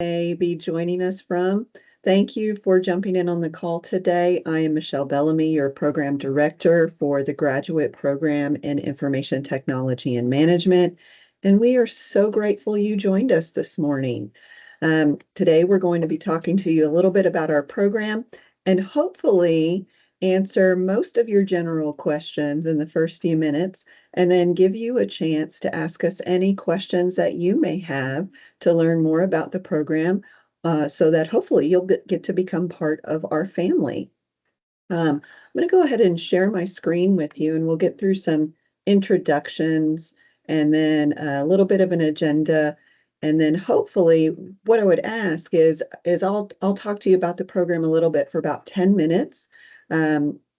may be joining us from. Thank you for jumping in on the call today. I am Michelle Bellamy, your program director for the graduate program in Information Technology and Management, and we are so grateful you joined us this morning. Today, we're going to be talking to you a little bit about our program and hopefully answer most of your general questions in the first few minutes, and then give you a chance to ask us any questions that you may have to learn more about the program, so that hopefully you'll get to become part of our family. I'm going to go ahead and share my screen with you, and we'll get through some introductions and then a little bit of an agenda. And then hopefully what I would ask is I'll talk to you about the program a little bit for about 10 minutes.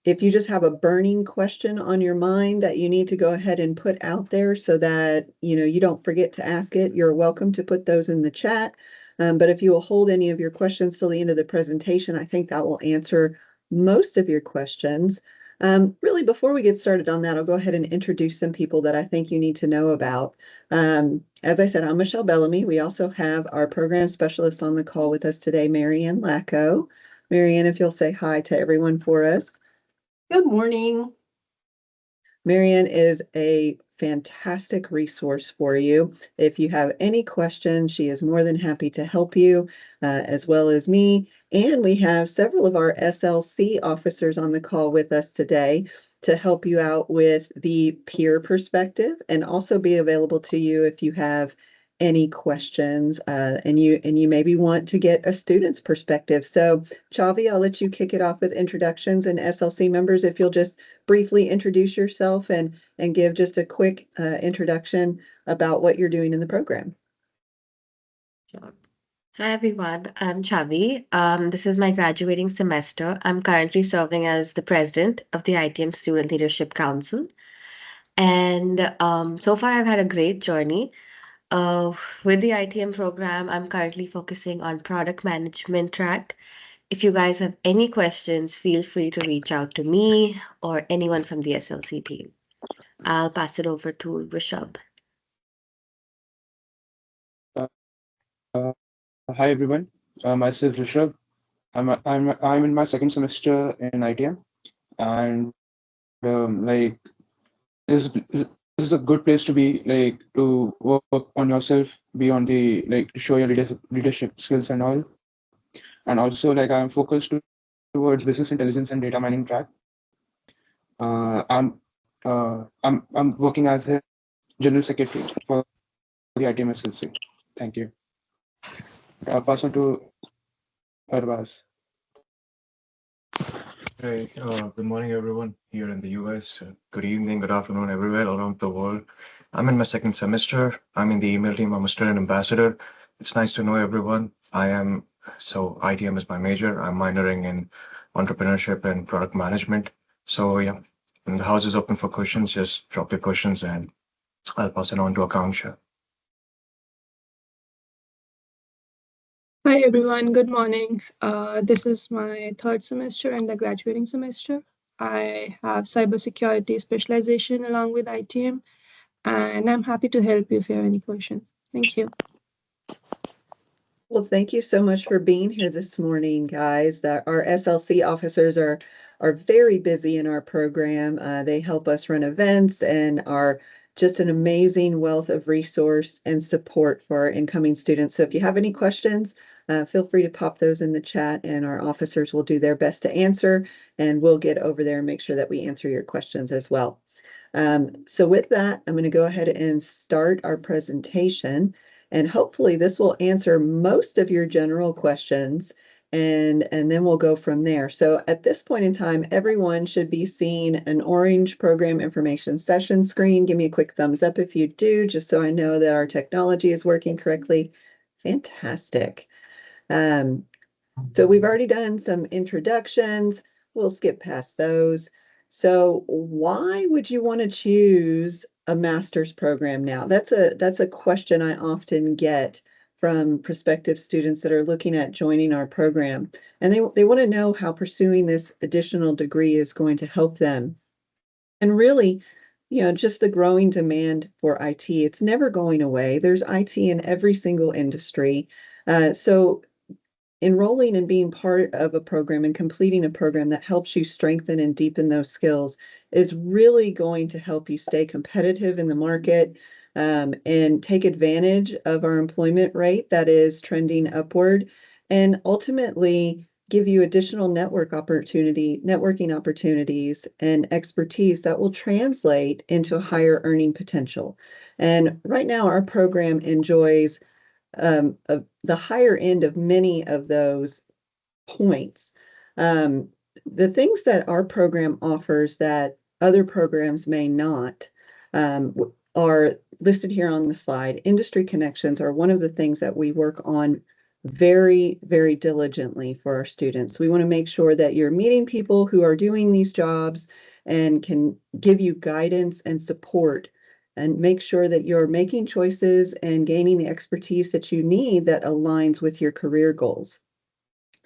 If you just have a burning question on your mind that you need to go ahead and put out there so that you don't forget to ask it, you're welcome to put those in the chat. But if you will hold any of your questions till the end of the presentation, I think that will answer most of your questions. Really, before we get started on that, I'll go ahead and introduce some people that I think you need to know about. As I said, I'm Michelle Bellamy. We also have our program specialist on the call with us today, Marianne Lacko. Marianne, if you'll say hi to everyone for us. Good morning. Marianne is a fantastic resource for you. If you have any questions, she is more than happy to help you, as well as me. And we have several of our SLC officers on the call with us today to help you out with the peer perspective and also be available to you if you have any questions, and you maybe want to get a student's perspective. So Chavi, I'll let you kick it off with introductions, and SLC members, if you'll just briefly introduce yourself and give just a quick introduction about what you're doing in the program. Sure. Hi everyone, I'm Chavi. This is my graduating semester. I'm currently serving as the president of the ITM Student Leadership Council. And so far, I've had a great journey. With the ITM program, I'm currently focusing on product management track. If you guys have any questions, feel free to reach out to me or anyone from the SLC team. I'll pass it over to Rishabh. Hi everyone, myself Rishabh. I'm in my second semester in ITM, and like this is a good place to be, like to work on yourself, be on the like to show your leadership skills and all. And also like I'm focused towards business intelligence and data mining track. I'm working as a general secretary for the ITM SLC. Thank you. I'll pass on to Arbaz. Hey, good morning, everyone here in the US. Good evening, good afternoon, everywhere around the world. I'm in my second semester. I'm in the email team. I'm a student ambassador. It's nice to know everyone. ITM is my major. I'm minoring in entrepreneurship and product management. So, yeah, and the house is open for questions. Just drop your questions and I'll pass it on to Akanksha. Hi everyone, good morning. This is my third semester and the graduating semester. I have cybersecurity specialization along with ITM, and I'm happy to help you if you have any questions. Thank you. Well, thank you so much for being here this morning, guys. Our SLC officers are very busy in our program. They help us run events and are just an amazing wealth of resource and support for our incoming students. So if you have any questions, feel free to pop those in the chat, and our officers will do their best to answer, and we'll get over there and make sure that we answer your questions as well. So with that, I'm going to go ahead and start our presentation, and hopefully this will answer most of your general questions, and then we'll go from there. So at this point in time, everyone should be seeing an orange program information session screen. Give me a quick thumbs up if you do, just so I know that our technology is working correctly. Fantastic. So we've already done some introductions. We'll skip past those. So why would you want to choose a master's program now? That's a question I often get from prospective students that are looking at joining our program. And they want to know how pursuing this additional degree is going to help them. And really, just the growing demand for IT, it's never going away. There's IT in every single industry. So enrolling and being part of a program and completing a program that helps you strengthen and deepen those skills is really going to help you stay competitive in the market, and take advantage of our employment rate that is trending upward, and ultimately give you additional networking opportunities and expertise that will translate into a higher earning potential. And right now, our program enjoys the higher end of many of those points. Um, the things that our program offers that other programs may not, are listed here on the slide. Industry connections are one of the things that we work on very, very diligently for our students. We want to make sure that you're meeting people who are doing these jobs and can give you guidance and support, and make sure that you're making choices and gaining the expertise that you need that aligns with your career goals.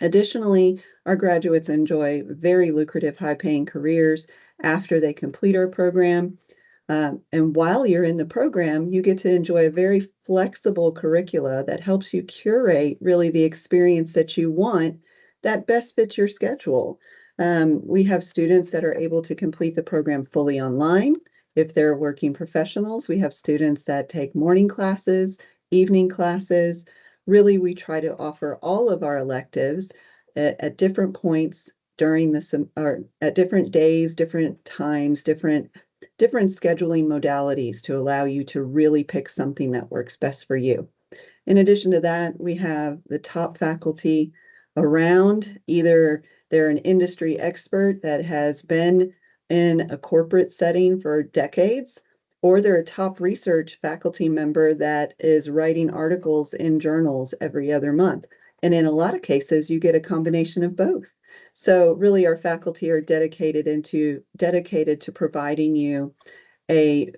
Additionally, our graduates enjoy very lucrative, high-paying careers after they complete our program. And while you're in the program, you get to enjoy a very flexible curricula that helps you curate really the experience that you want that best fits your schedule. We have students that are able to complete the program fully online. If they're working professionals, we have students that take morning classes, evening classes. Really, we try to offer all of our electives at different points during or at different days, different times, different scheduling modalities to allow you to really pick something that works best for you. In addition to that, we have the top faculty around. Either they're an industry expert that has been in a corporate setting for decades, or they're a top research faculty member that is writing articles in journals every other month. And in a lot of cases, you get a combination of both. So really, our faculty are dedicated to providing you a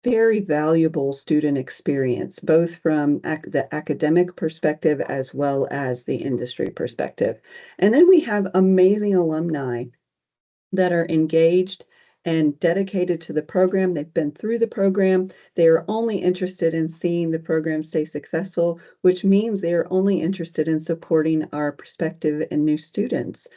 very valuable student experience, both from the academic perspective as well as the industry perspective. And then we have amazing alumni that are engaged and dedicated to the program. They've been through the program. They are only interested in seeing the program stay successful, which means they are only interested in supporting our prospective and new students.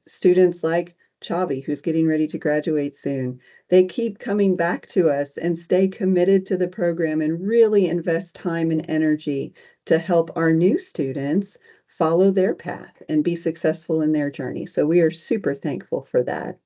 Students like Chavi, who's getting ready to graduate soon, they keep coming back to us and stay committed to the program and really invest time and energy to help our new students follow their path and be successful in their journey. So we are super thankful for that.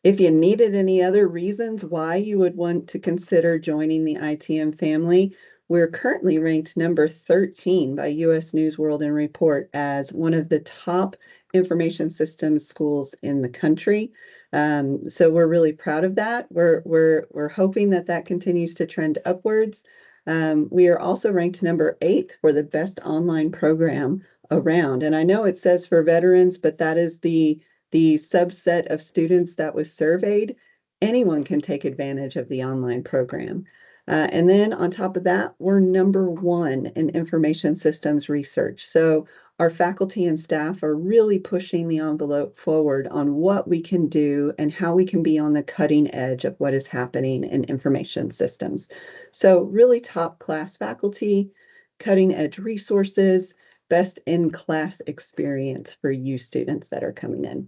If you needed any other reasons why you would want to consider joining the ITM family, we're currently ranked number 13 by US News World and Report as one of the top information systems schools in the country. So we're really proud of that. We're hoping that that continues to trend upwards. We are also ranked number 8 for the best online program around. And I know it says for veterans, but that is the subset of students that was surveyed. Anyone can take advantage of the online program. And then on top of that, we're number 1 in information systems research. So our faculty and staff are really pushing the envelope forward on what we can do and how we can be on the cutting edge of what is happening in information systems. So really top class faculty, cutting edge resources, best in class experience for you students that are coming in.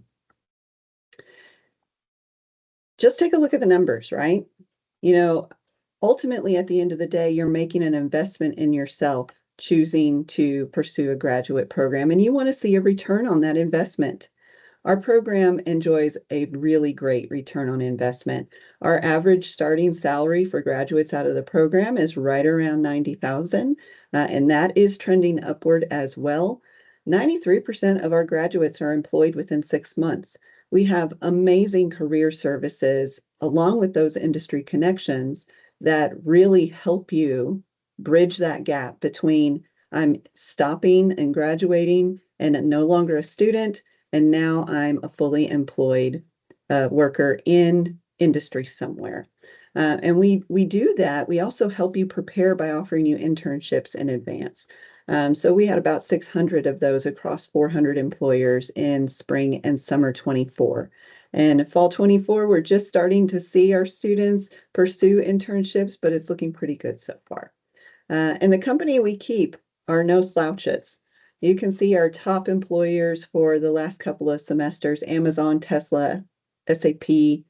Just take a look at the numbers, right? Ultimately, at the end of the day, you're making an investment in yourself, choosing to pursue a graduate program, and you want to see a return on that investment. Our program enjoys a really great return on investment. Our average starting salary for graduates out of the program is right around $90,000, and that is trending upward as well. 93% of our graduates are employed within 6 months. We have amazing career services along with those industry connections that really help you bridge that gap between I'm stopping and graduating and no longer a student, and now I'm a fully employed worker in industry somewhere. And we do that. We also help you prepare by offering you internships in advance. So we had about 600 of those across 400 employers in spring and summer 24. And fall 24, we're just starting to see our students pursue internships, but it's looking pretty good so far. And the company we keep are no slouches. You can see our top employers for the last couple of semesters: Amazon, Tesla, SAP,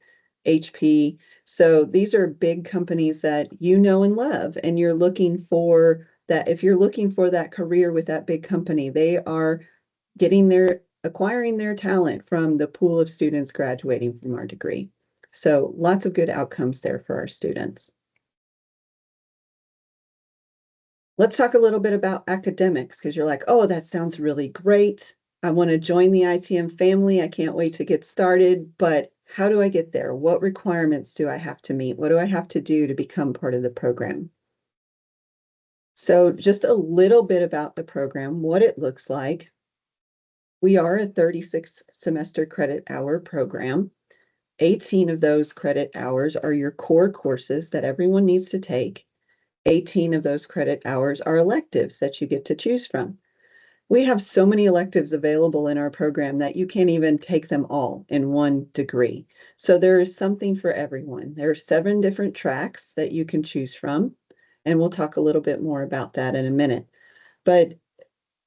HP. So these are big companies that you know and love, and you're looking for that. If you're looking for that career with that big company, they are acquiring their talent from the pool of students graduating from our degree. So lots of good outcomes there for our students. Let's talk a little bit about academics, because you're like, oh, that sounds really great. I want to join the ITM family. I can't wait to get started, but how do I get there? What requirements do I have to meet? What do I have to do to become part of the program? So just a little bit about the program, what it looks like. We are a 36 semester credit hour program. 18 of those credit hours are your core courses that everyone needs to take. 18 of those credit hours are electives that you get to choose from. We have so many electives available in our program that you can't even take them all in one degree. So there is something for everyone. There are 7 different tracks that you can choose from, and we'll talk a little bit more about that in a minute. But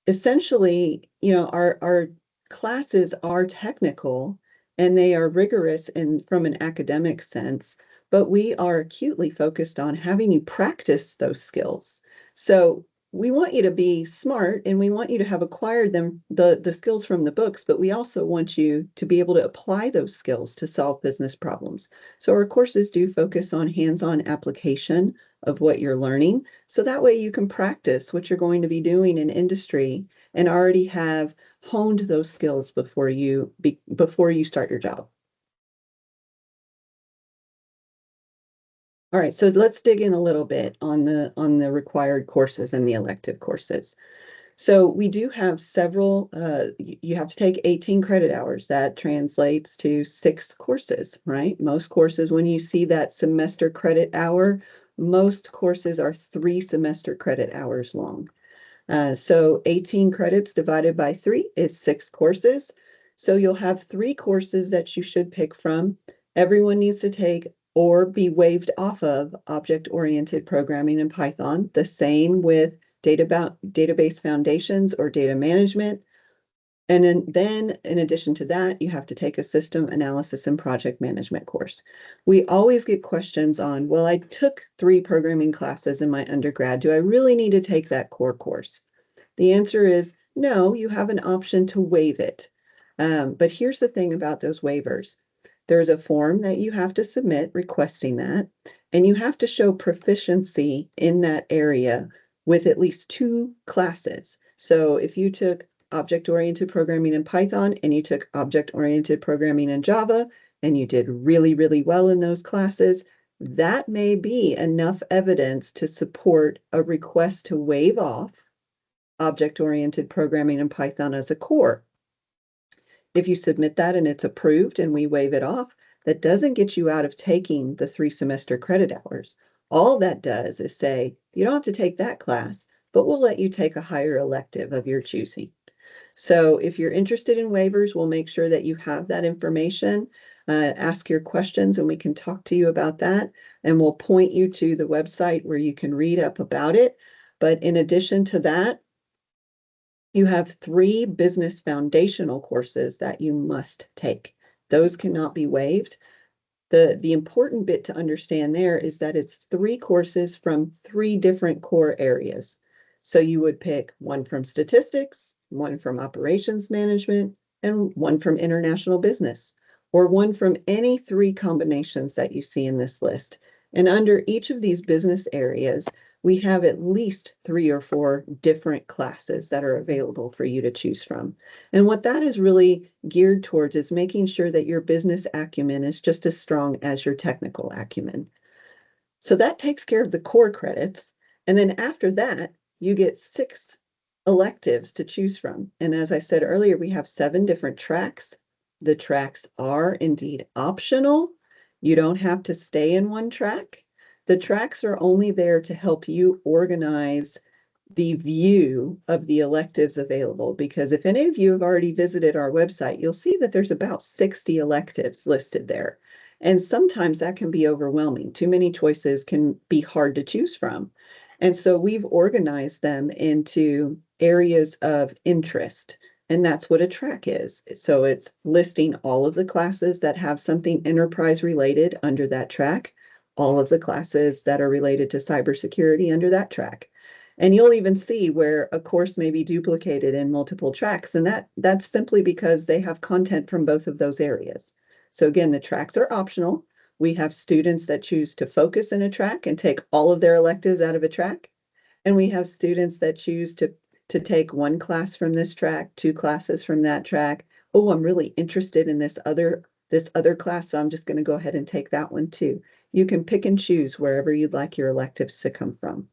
essentially, our classes are technical and they are rigorous from an academic sense, but we are acutely focused on having you practice those skills. So we want you to be smart and we want you to have acquired the skills from the books, but we also want you to be able to apply those skills to solve business problems. So our courses do focus on hands-on application of what you're learning. So that way you can practice what you're going to be doing in industry and already have honed those skills before you start your job. All right, so let's dig in a little bit on the required courses and the elective courses. So we do have several, you have to take 18 credit hours. That translates to 6 courses, right? Most courses, when you see that semester credit hour, most courses are 3 semester credit hours long. So 18 credits divided by 3 is 6 courses. So you'll have 3 courses that you should pick from. Everyone needs to take or be waived off of object-oriented programming in Python. The same with database foundations or data management. And then in addition to that, you have to take a system analysis and project management course. We always get questions on, well, I took 3 programming classes in my undergrad. Do I really need to take that core course? The answer is no, you have an option to waive it. But here's the thing about those waivers. There's a form that you have to submit requesting that, and you have to show proficiency in that area with at least 2 classes. So if you took object-oriented programming in Python and you took object-oriented programming in Java and you did really, really well in those classes, that may be enough evidence to support a request to waive off object-oriented programming in Python as a core. If you submit that and it's approved and we waive it off, that doesn't get you out of taking the 3 semester credit hours. All that does is say, you don't have to take that class, but we'll let you take a higher elective of your choosing. So if you're interested in waivers, we'll make sure that you have that information. Ask your questions and we can talk to you about that. And we'll point you to the website where you can read up about it. But in addition to that, you have 3 business foundational courses that you must take. Those cannot be waived. The important bit to understand there is that it's 3 courses from 3 different core areas. So you would pick one from statistics, one from operations management, and one from international business, or one from any 3 combinations that you see in this list. And under each of these business areas, we have at least 3 or 4 different classes that are available for you to choose from. And what that is really geared towards is making sure that your business acumen is just as strong as your technical acumen. So that takes care of the core credits. And then after that, you get 6 electives to choose from. And as I said earlier, we have 7 different tracks. The tracks are indeed optional. You don't have to stay in one track. The tracks are only there to help you organize the view of the electives available, because if any of you have already visited our website, you'll see that there's about 60 electives listed there. And sometimes that can be overwhelming. Too many choices can be hard to choose from. And so we've organized them into areas of interest. And that's what a track is. So it's listing all of the classes that have something enterprise related under that track, all of the classes that are related to cybersecurity under that track. And you'll even see where a course may be duplicated in multiple tracks. And that's simply because they have content from both of those areas. So again, the tracks are optional. We have students that choose to focus in a track and take all of their electives out of a track. And we have students that choose to take one class from this track, two classes from that track. Oh, I'm really interested in this other class, so I'm just going to go ahead and take that one too. You can pick and choose wherever you'd like your electives to come from.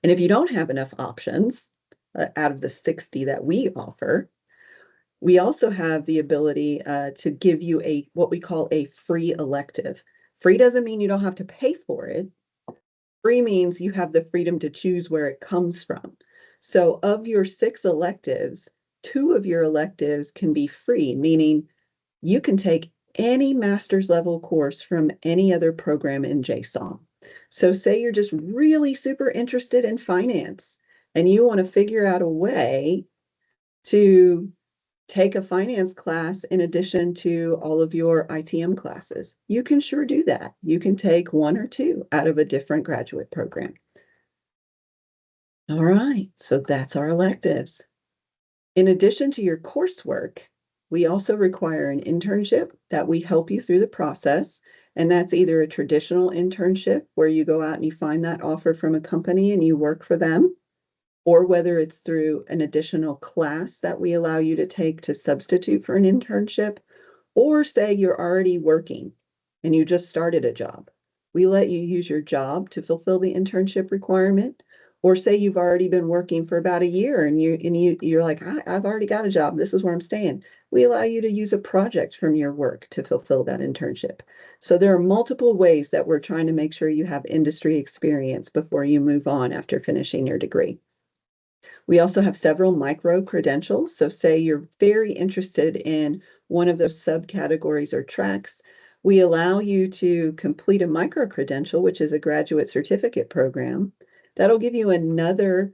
And if you don't have enough options out of the 60 that we offer, we also have the ability to give you what we call a free elective. Free doesn't mean you don't have to pay for it. Free means you have the freedom to choose where it comes from. So of your 6 electives, 2 of your electives can be free, meaning you can take any master's level course from any other program in JSOM. So say you're just really super interested in finance and you want to figure out a way to take a finance class in addition to all of your ITM classes. You can sure do that. You can take 1 or 2 out of a different graduate program. All right, so that's our electives. In addition to your coursework, we also require an internship that we help you through the process. And that's either a traditional internship where you go out and you find that offer from a company and you work for them, or whether it's through an additional class that we allow you to take to substitute for an internship, or say you're already working and you just started a job. We let you use your job to fulfill the internship requirement, or say you've already been working for about a year and you're like, I've already got a job. This is where I'm staying. We allow you to use a project from your work to fulfill that internship. So there are multiple ways that we're trying to make sure you have industry experience before you move on after finishing your degree. We also have several micro credentials. So say you're very interested in one of those subcategories or tracks, we allow you to complete a micro credential, which is a graduate certificate program. That'll give you another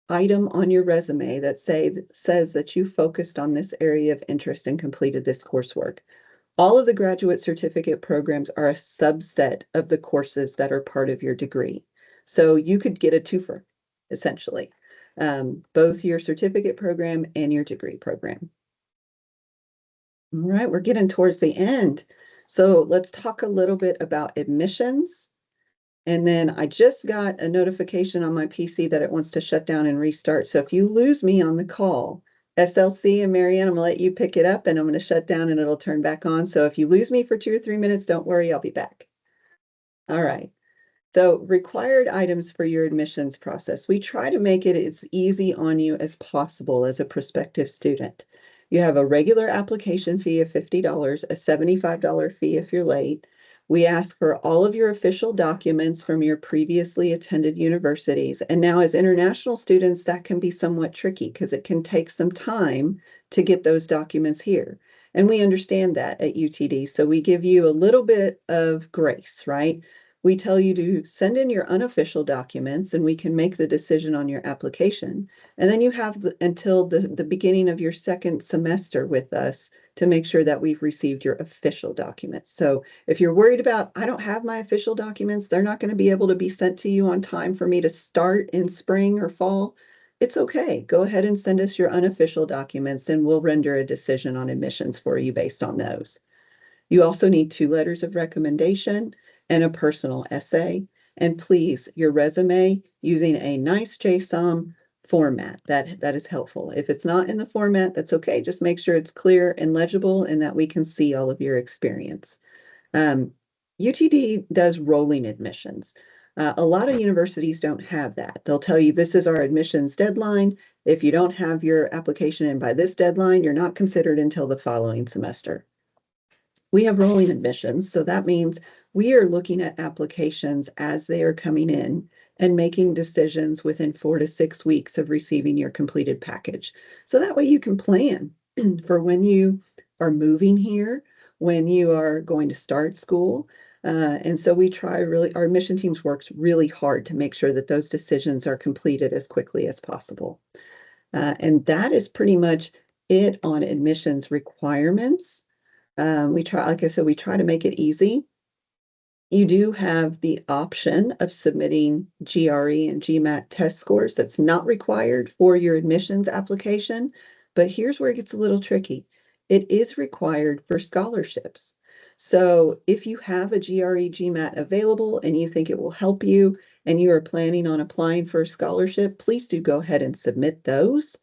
item on your resume that says that you focused on this area of interest and completed this coursework. All of the graduate certificate programs are a subset of the courses that are part of your degree. So you could get a twofer, essentially, both your certificate program and your degree program. All right, we're getting towards the end. So let's talk a little bit about admissions. And then I just got a notification on my PC that it wants to shut down and restart. So if you lose me on the call, SLC and Marianne, I'm gonna let you pick it up and I'm gonna shut down and it'll turn back on. So if you lose me for 2 or 3 minutes, don't worry, I'll be back. All right. So required items for your admissions process. We try to make it as easy on you as possible as a prospective student. You have a regular application fee of $50, a $75 fee if you're late. We ask for all of your official documents from your previously attended universities. And now as international students, that can be somewhat tricky because it can take some time to get those documents here. And we understand that at UTD. So we give you a little bit of grace, right? We tell you to send in your unofficial documents and we can make the decision on your application. And then you have until the beginning of your second semester with us to make sure that we've received your official documents. So if you're worried about, I don't have my official documents, they're not going to be able to be sent to you on time for me to start in spring or fall, it's okay. Go ahead and send us your unofficial documents and we'll render a decision on admissions for you based on those. You also need 2 letters of recommendation and a personal essay. And please, your resume using a nice JSON format. That is helpful. If it's not in the format, that's okay. Just make sure it's clear and legible and that we can see all of your experience. UTD does rolling admissions. A lot of universities don't have that. They'll tell you this is our admissions deadline. If you don't have your application in by this deadline, you're not considered until the following semester. We have rolling admissions, so that means we are looking at applications as they are coming in and making decisions within 4 to 6 weeks of receiving your completed package. So that way you can plan for when you are moving here, when you are going to start school. And so we try really, our admission teams works really hard to make sure that those decisions are completed as quickly as possible. And that is pretty much it on admissions requirements. We try, like I said, we try to make it easy. You do have the option of submitting GRE and GMAT test scores. That's not required for your admissions application, but here's where it gets a little tricky. It is required for scholarships. So if you have a GRE, GMAT available and you think it will help you and you are planning on applying for a scholarship, please do go ahead and submit those.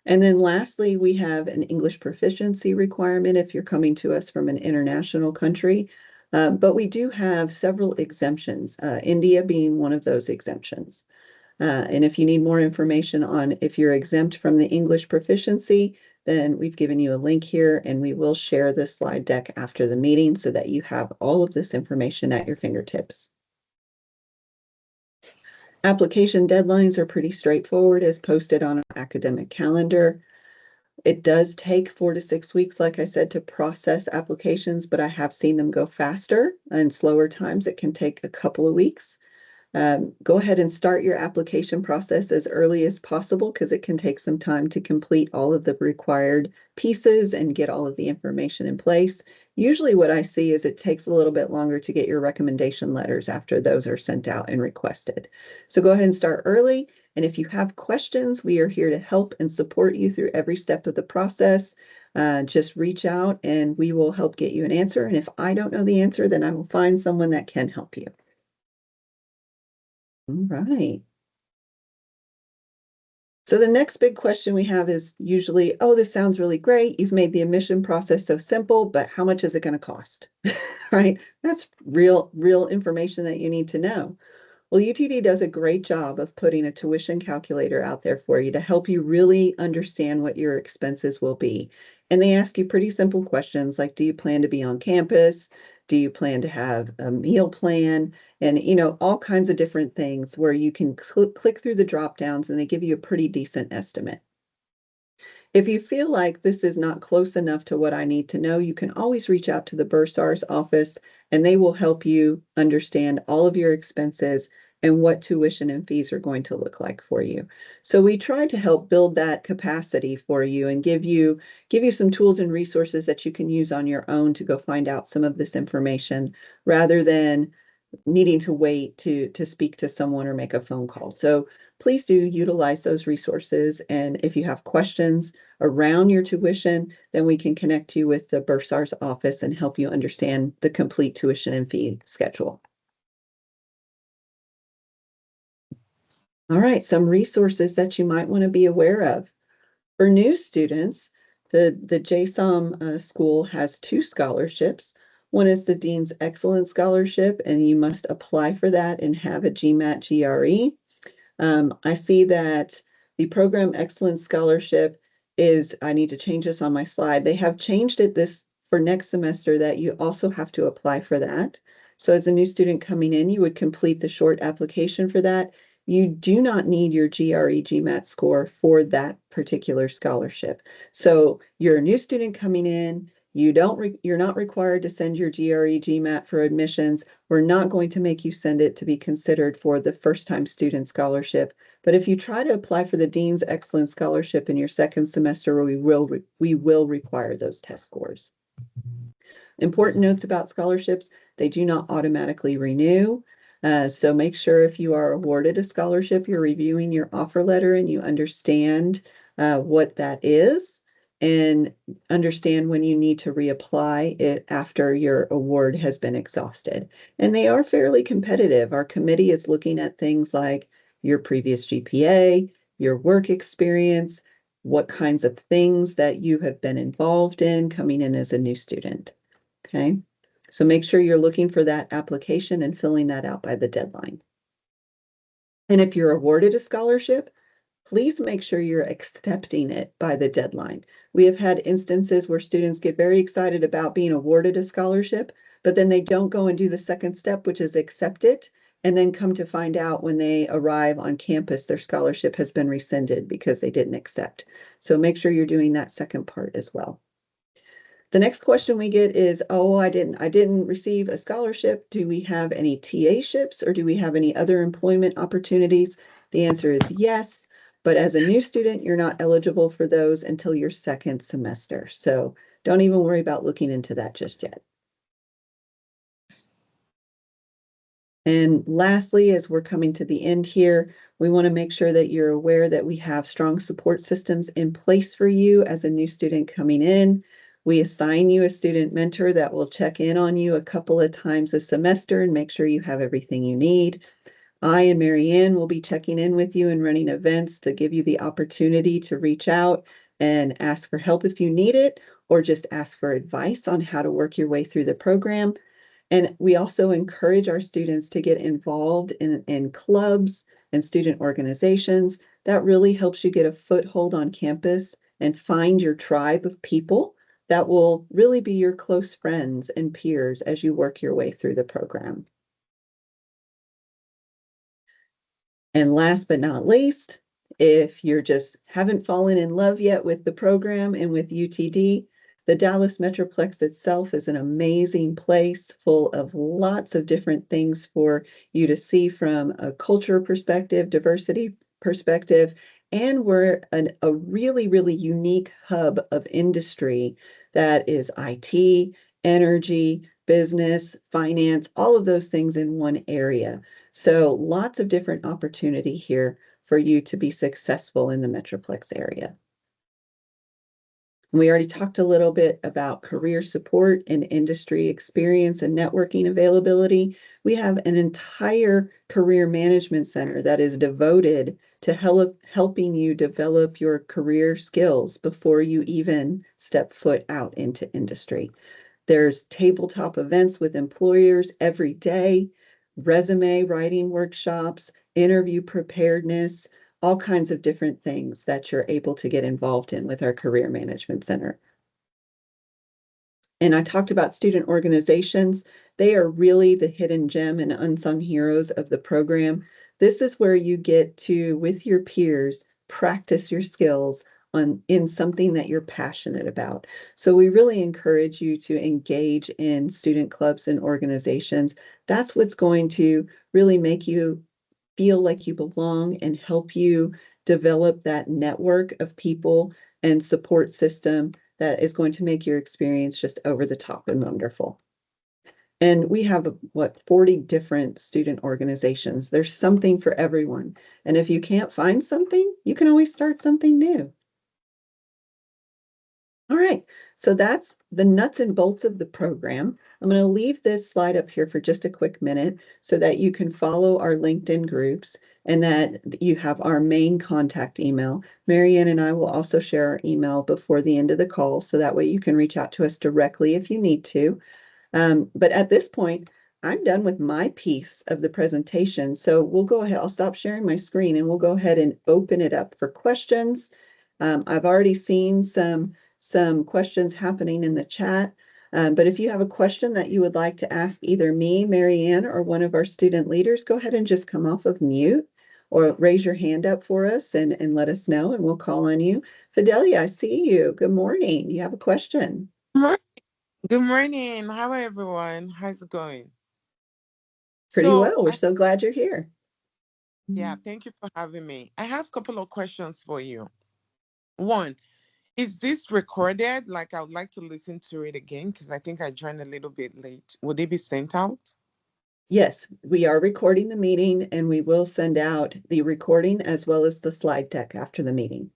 And then lastly, we have an English proficiency requirement if you're coming to us from an international country. But we do have several exemptions, India being one of those exemptions. And if you need more information on if you're exempt from the English proficiency, then we've given you a link here and we will share this slide deck after the meeting so that you have all of this information at your fingertips. Application deadlines are pretty straightforward as posted on our academic calendar. It does take 4 to 6 weeks, like I said, to process applications, but I have seen them go faster and slower times. It can take a couple of weeks. Go ahead and start your application process as early as possible because it can take some time to complete all of the required pieces and get all of the information in place. Usually what I see is it takes a little bit longer to get your recommendation letters after those are sent out and requested. So go ahead and start early. And if you have questions, we are here to help and support you through every step of the process. Just reach out and we will help get you an answer. And if I don't know the answer, then I will find someone that can help you. All right. So the next big question we have is usually, oh, this sounds really great. You've made the admission process so simple, but how much is it going to cost? Right? That's real information that you need to know. Well, UTD does a great job of putting a tuition calculator out there for you to help you really understand what your expenses will be. And they ask you pretty simple questions like, do you plan to be on campus? Do you plan to have a meal plan? And, all kinds of different things where you can click through the drop downs and they give you a pretty decent estimate. If you feel like this is not close enough to what I need to know, you can always reach out to the bursar's office and they will help you understand all of your expenses and what tuition and fees are going to look like for you. So we try to help build that capacity for you and give you some tools and resources that you can use on your own to go find out some of this information rather than needing to wait to speak to someone or make a phone call. So please do utilize those resources. And if you have questions around your tuition, then we can connect you with the bursar's office and help you understand the complete tuition and fee schedule. All right, some resources that you might want to be aware of. For new students, the JSOM school has 2 scholarships. One is the Dean's Excellence Scholarship, and you must apply for that and have a GMAT GRE. I see that the Program Excellence Scholarship is, I need to change this on my slide. They have changed it this for next semester that you also have to apply for that. So as a new student coming in, you would complete the short application for that. You do not need your GRE GMAT score for that particular scholarship. So you're a new student coming in, you're not required to send your GRE GMAT for admissions. We're not going to make you send it to be considered for the first-time student scholarship. But if you try to apply for the Dean's Excellence Scholarship in your second semester, we will require those test scores. Important notes about scholarships, they do not automatically renew. So make sure if you are awarded a scholarship, you're reviewing your offer letter and you understand what that is and understand when you need to reapply it after your award has been exhausted. And they are fairly competitive. Our committee is looking at things like your previous GPA, your work experience, what kinds of things that you have been involved in coming in as a new student. Okay, so make sure you're looking for that application and filling that out by the deadline. And if you're awarded a scholarship, please make sure you're accepting it by the deadline. We have had instances where students get very excited about being awarded a scholarship, but then they don't go and do the second step, which is accept it, and then come to find out when they arrive on campus, their scholarship has been rescinded because they didn't accept. So make sure you're doing that second part as well. The next question we get is, oh, I didn't receive a scholarship. Do we have any TA-ships or do we have any other employment opportunities? The answer is yes, but as a new student, you're not eligible for those until your second semester. So don't even worry about looking into that just yet. And lastly, as we're coming to the end here, we want to make sure that you're aware that we have strong support systems in place for you as a new student coming in. We assign you a student mentor that will check in on you a couple of times a semester and make sure you have everything you need. I and Marianne will be checking in with you and running events to give you the opportunity to reach out and ask for help if you need it, or just ask for advice on how to work your way through the program. And we also encourage our students to get involved in clubs and student organizations. That really helps you get a foothold on campus and find your tribe of people that will really be your close friends and peers as you work your way through the program. And last but not least, if you're just haven't fallen in love yet with the program and with UTD, the Dallas Metroplex itself is an amazing place full of lots of different things for you to see from a culture perspective, diversity perspective, and we're a really, really unique hub of industry that is IT, energy, business, finance, all of those things in one area. So lots of different opportunity here for you to be successful in the Metroplex area. We already talked a little bit about career support and industry experience and networking availability. We have an entire career management center that is devoted to helping you develop your career skills before you even step foot out into industry. There's tabletop events with employers every day, resume writing workshops, interview preparedness, all kinds of different things that you're able to get involved in with our Career Management Center. And I talked about student organizations. They are really the hidden gem and unsung heroes of the program. This is where you get to, with your peers, practice your skills in something that you're passionate about. So we really encourage you to engage in student clubs and organizations. That's what's going to really make you feel like you belong and help you develop that network of people and support system that is going to make your experience just over the top and wonderful. And we have, 40 different student organizations. There's something for everyone. And if you can't find something, you can always start something new. All right, so that's the nuts and bolts of the program. I'm going to leave this slide up here for just a quick minute so that you can follow our LinkedIn groups and that you have our main contact email. Marianne and I will also share our email before the end of the call, so that way you can reach out to us directly if you need to. But at this point, I'm done with my piece of the presentation. So we'll go ahead, I'll stop sharing my screen and we'll go ahead and open it up for questions. I've already seen some questions happening in the chat. But if you have a question that you would like to ask either me, Marianne, or one of our student leaders, go ahead and just come off of mute or raise your hand up for us and let us know and we'll call on you. Fidelia, I see you. Good morning. You have a question. Good morning. How are everyone? How's it going? Pretty So, well. We're so glad you're here. yeah, thank you for having me. I have a couple of questions for you. One, is this recorded? Like, I would like to listen to it again because I think I joined a little bit late. Would it be sent out? Yes, we are recording the meeting and we will send out the recording as well as the slide deck after the meeting.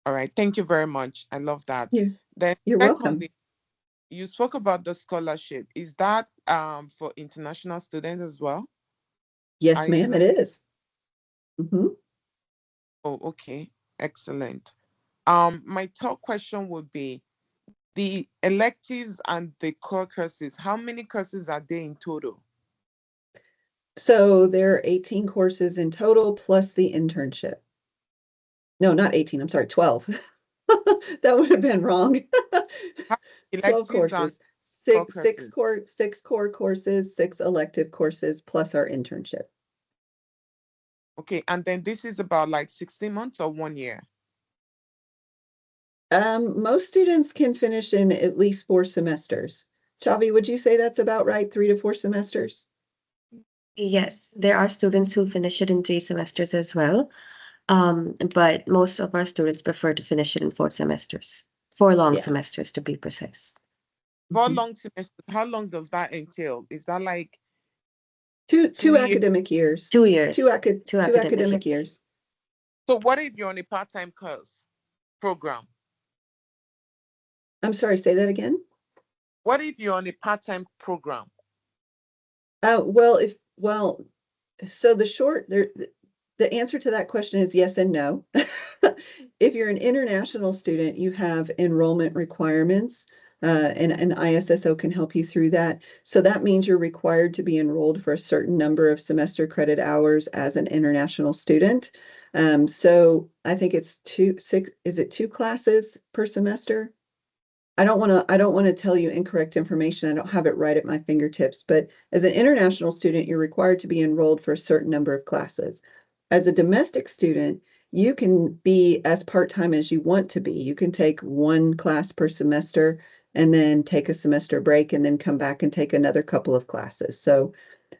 All right. Thank you very much. I love that. Then, You're welcome. secondly, you spoke about the scholarship. Is that for international students as well? Yes, ma'am, it is. Oh, okay. Excellent. My top question would be the electives and the core courses. How many courses are there in total? So there are 18 courses in total plus the internship. No, not 18, I'm sorry, 12. That would have been wrong. 12 courses, six core courses, 6 elective courses, plus our internship. Okay, and then this is about like 16 months or 1 year? Most students can finish in at least 4 semesters. Chavi, would you say that's about right? 3 to 4 semesters? Yes, there are students who finish it in 3 semesters as well. But most of our students prefer to finish it in 4 semesters, 4 long Yeah. semesters to be precise. 4 Mhm. long semesters. How long does that entail? Is that like Two 2 years? academic years. 2 years, two Two academic academic years. years. So what if you're on a part-time course program? I'm sorry, say that again. What if you're on a part-time program? So the answer to that question is yes and no. If you're an international student, you have enrollment requirements, and ISSO can help you through that. So that means you're required to be enrolled for a certain number of semester credit hours as an international student. So I think it's is it 2 classes per semester? I don't want to tell you incorrect information. I don't have it right at my fingertips, but as an international student, you're required to be enrolled for a certain number of classes. As a domestic student, you can be as part-time as you want to be. You can take 1 class per semester and then take a semester break and then come back and take another couple of classes.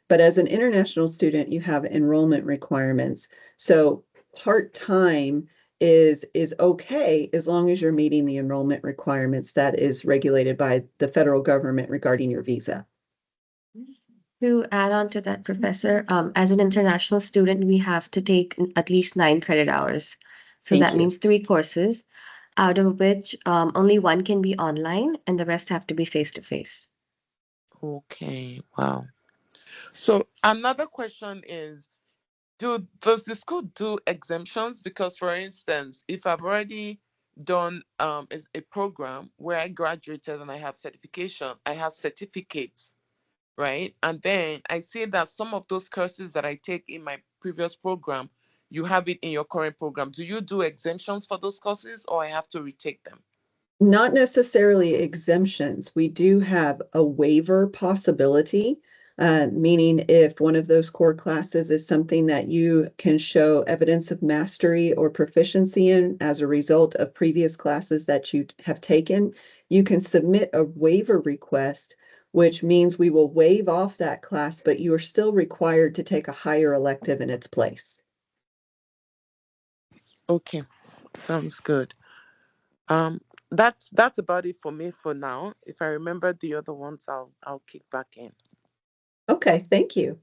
But as an international student, you have enrollment requirements. So part-time is okay as long as you're meeting the enrollment requirements that is regulated by the federal government regarding your visa. To add on to that, Professor, as an international student, we have to take at least 9 credit hours. So Thank that you. means 3 courses, out of which only 1 can be online and the rest have to be face to face. Okay, wow. So another question is, does the school do exemptions? Because for instance, if I've already done a program where I graduated and I have certificates, right? And then I see that some of those courses that I take in my previous program, you have it in your current program. Do you do exemptions for those courses, or I have to retake them? Not necessarily exemptions. We do have a waiver possibility, meaning if one of those core classes is something that you can show evidence of mastery or proficiency in as a result of previous classes that you have taken, you can submit a waiver request, which means we will waive off that class, but you are still required to take a higher elective in its place. Okay, sounds good. Um, that's about it for me for now. If I remember the other ones, I'll kick back in. Okay, thank you.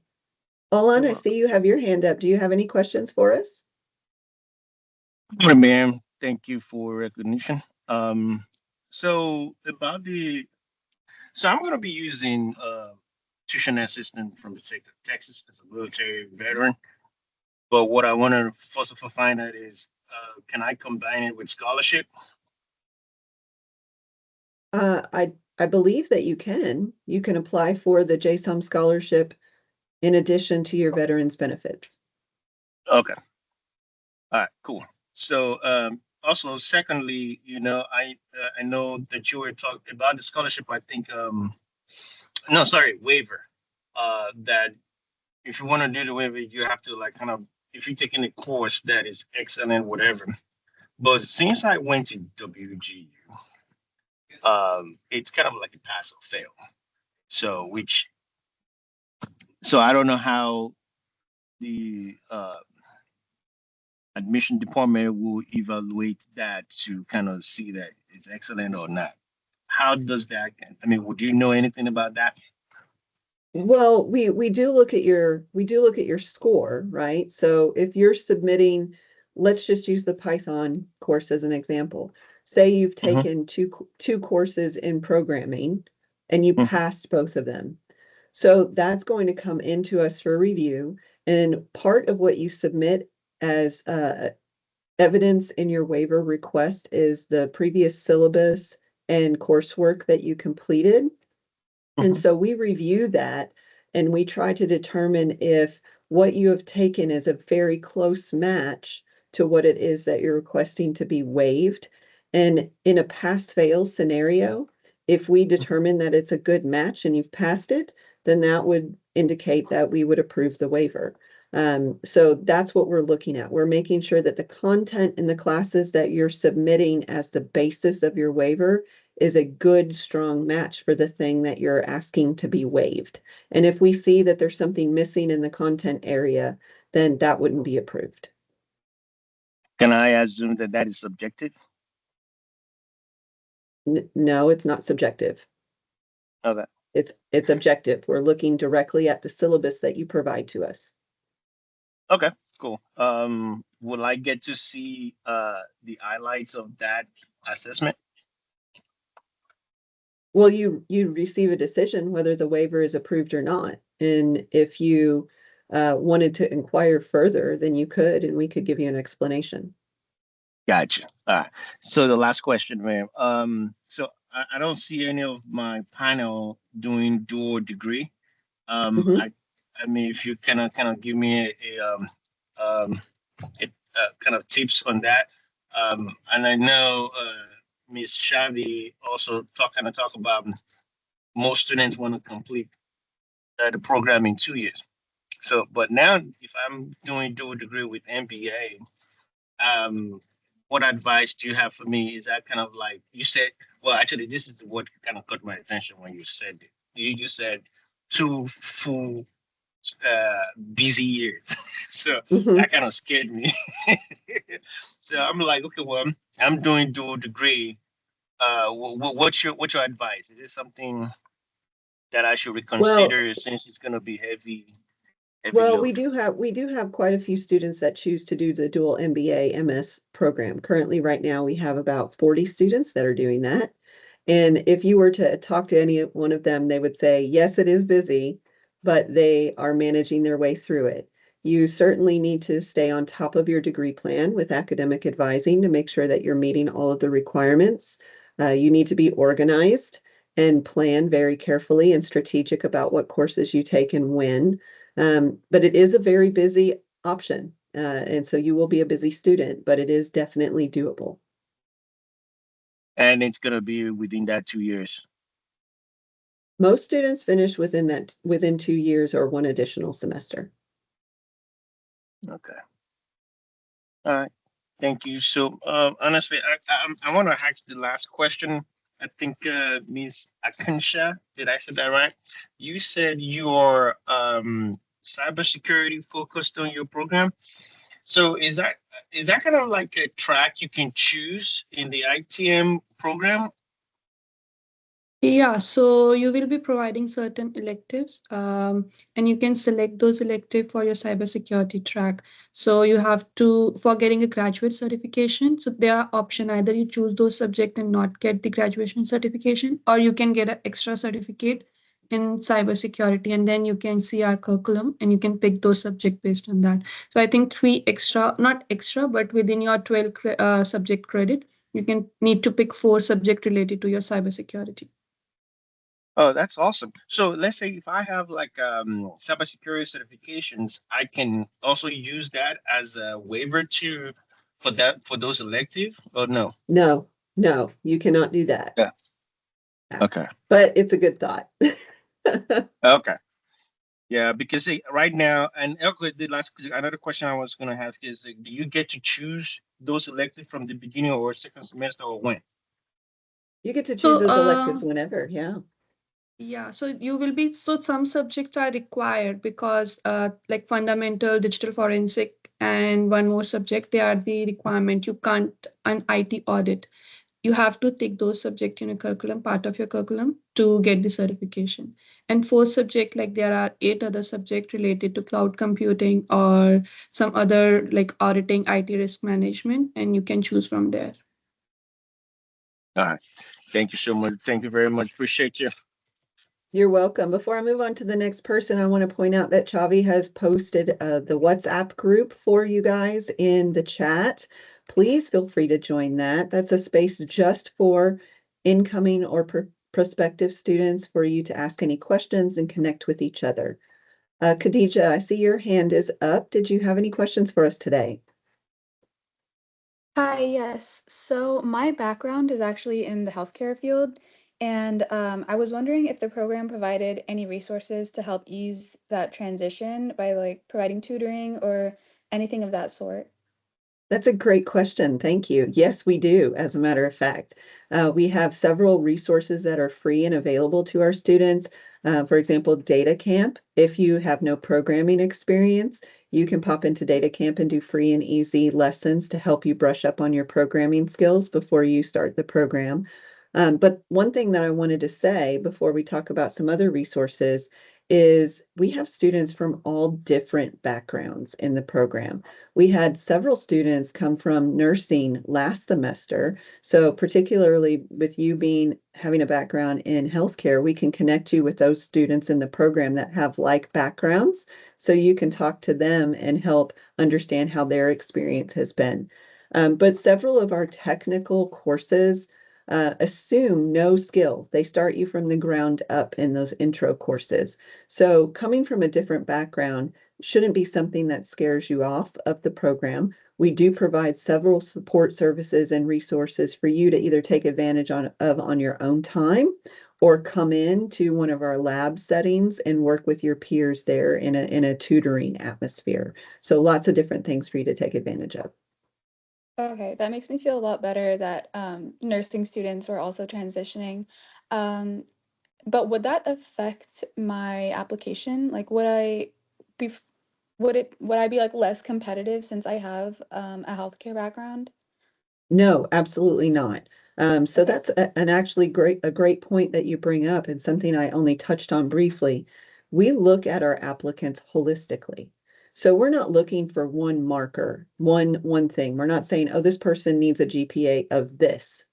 Olan, You're I welcome. see you have your hand up. Do you have any questions for us? Good morning, ma'am. Thank you for recognition. So about the so I'm going to be using tuition assistant from the state of Texas as a military veteran. But what I want to first of all find out is, can I combine it with scholarship? I believe that you can. You can apply for the JSOM scholarship in addition to your veterans benefits. Okay. All right. Cool. So also, secondly, I know that you were talking about the scholarship. I think no, sorry, waiver. That if you want to do the waiver, you have to like kind of if you're taking a course that is excellent, whatever. But since I went to WGU, it's kind of like a pass or fail. So I don't know how the admission department will evaluate that to kind of see that it's excellent or not. How does that? I mean, would you know anything about that? Well, we do look at your score, right? So if you're submitting, let's just use the Python course as an example. Say you've Mhm, taken two courses in programming and you mhm, passed both of them. So that's going to come into us for review. And part of what you submit as evidence in your waiver request is the previous syllabus and coursework that you completed. And mhm, so we review that and we try to determine if what you have taken is a very close match to what it is that you're requesting to be waived. And in a pass-fail scenario, if we determine that it's a good match and you've passed it, then that would indicate that we would approve the waiver. So that's what we're looking at. We're making sure that the content in the classes that you're submitting as the basis of your waiver is a good, strong match for the thing that you're asking to be waived. And if we see that there's something missing in the content area, then that wouldn't be approved. Can I assume that that is subjective? No, it's not subjective. Okay. It's objective. We're looking directly at the syllabus that you provide to us. Okay, cool. Will I get to see the highlights of that assessment? Well, you receive a decision whether the waiver is approved or not. And if you wanted to inquire further, then you could, and we could give you an explanation. Gotcha. All right. So the last question, ma'am. So I don't see any of my panel doing dual degree. Mhm. I mean, if you kind of give me kind of tips on that. And I know Ms. Shavi also talk about most students want to complete the program in 2 years. So, but now if I'm doing dual degree with MBA, what advice do you have for me? Is that kind of like you said? Well, actually, this is what kind of caught my attention when you said it. You said 2 full busy years, so Mhm. that kind of scared me. So I'm like, okay, well, I'm doing dual degree. What's your advice? Is this something that I should reconsider since it's going to be heavy Well, load? we do have quite a few students that choose to do the dual MBA MS program. Currently, right now, we have about 40 students that are doing that. And if you were to talk to any one of them, they would say, yes, it is busy, but they are managing their way through it. You certainly need to stay on top of your degree plan with academic advising to make sure that you're meeting all of the requirements. You need to be organized and plan very carefully and strategic about what courses you take and when. But it is a very busy option. And so you will be a busy student, but it is definitely doable. And it's going to be within that 2 years. Most students finish within 2 years or one additional semester. Okay. All right. Thank you. So, honestly, I want to ask the last question. I think Ms. Akansha, did I say that right? You said you're cybersecurity focused on your program. So is that kind of like a track you can choose in the ITM program? Yeah, so you will be providing certain electives, and you can select those elective for your cybersecurity track. So you have to, for getting a graduate certification, so there are option either you choose those subject and not get the graduation certification, or you can get an extra certificate in cybersecurity, and then you can see our curriculum and you can pick those subject based on that. So I think three extra, not extra, but within your 12 subject credit, you can need to pick 4 subject related to your cybersecurity. Oh, that's awesome. So let's say if I have like cybersecurity certifications, I can also use that as a waiver to for those elective or no? No, you cannot do that. Yeah. Yeah. Okay. But it's a good thought. Okay. Yeah, because right now, and okay, the last another question I was going to ask is, do you get to choose those elective from the beginning or second semester or when? You get to choose So, those electives whenever, yeah. yeah, so you will be, so some subjects are required because like fundamental digital forensic and one more subject, they are the requirement. You can't, an IT audit. You have to take those subjects in a curriculum, part of your curriculum to get the certification. And 4 subject, like there are 8 other subjects related to cloud computing or some other like auditing, IT risk management, and you can choose from there. All right. Thank you so much. Thank you very much. Appreciate you. You're welcome. Before I move on to the next person, I want to point out that Chavi has posted the WhatsApp group for you guys in the chat. Please feel free to join that. That's a space just for incoming or prospective students for you to ask any questions and connect with each other. Khadija, I see your hand is up. Did you have any questions for us today? Hi, yes. So my background is actually in the healthcare field, And I was wondering if the program provided any resources to help ease that transition by like providing tutoring or anything of that sort. That's a great question. Thank you. Yes, we do, as a matter of fact. We have several resources that are free and available to our students. For example, Data Camp. If you have no programming experience, you can pop into Data Camp and do free and easy lessons to help you brush up on your programming skills before you start the program. But one thing that I wanted to say before we talk about some other resources is we have students from all different backgrounds in the program. We had several students come from nursing last semester. So particularly with you having a background in healthcare, we can connect you with those students in the program that have like backgrounds. So you can talk to them and help understand how their experience has been. But several of our technical courses assume no skills. They start you from the ground up in those intro courses. So coming from a different background shouldn't be something that scares you off of the program. We do provide several support services and resources for you to either take advantage on your own time or come in to one of our lab settings and work with your peers there in a tutoring atmosphere. So lots of different things for you to take advantage of. Okay, that makes me feel a lot better that nursing students are also transitioning. Um, but would that affect my application? Like, be, would I be like less competitive since I have a healthcare background? No, absolutely not. So Okay. that's an actually a great point that you bring up and something I only touched on briefly. We look at our applicants holistically. So we're not looking for one marker, one thing. We're not saying, oh, this person needs a GPA of this,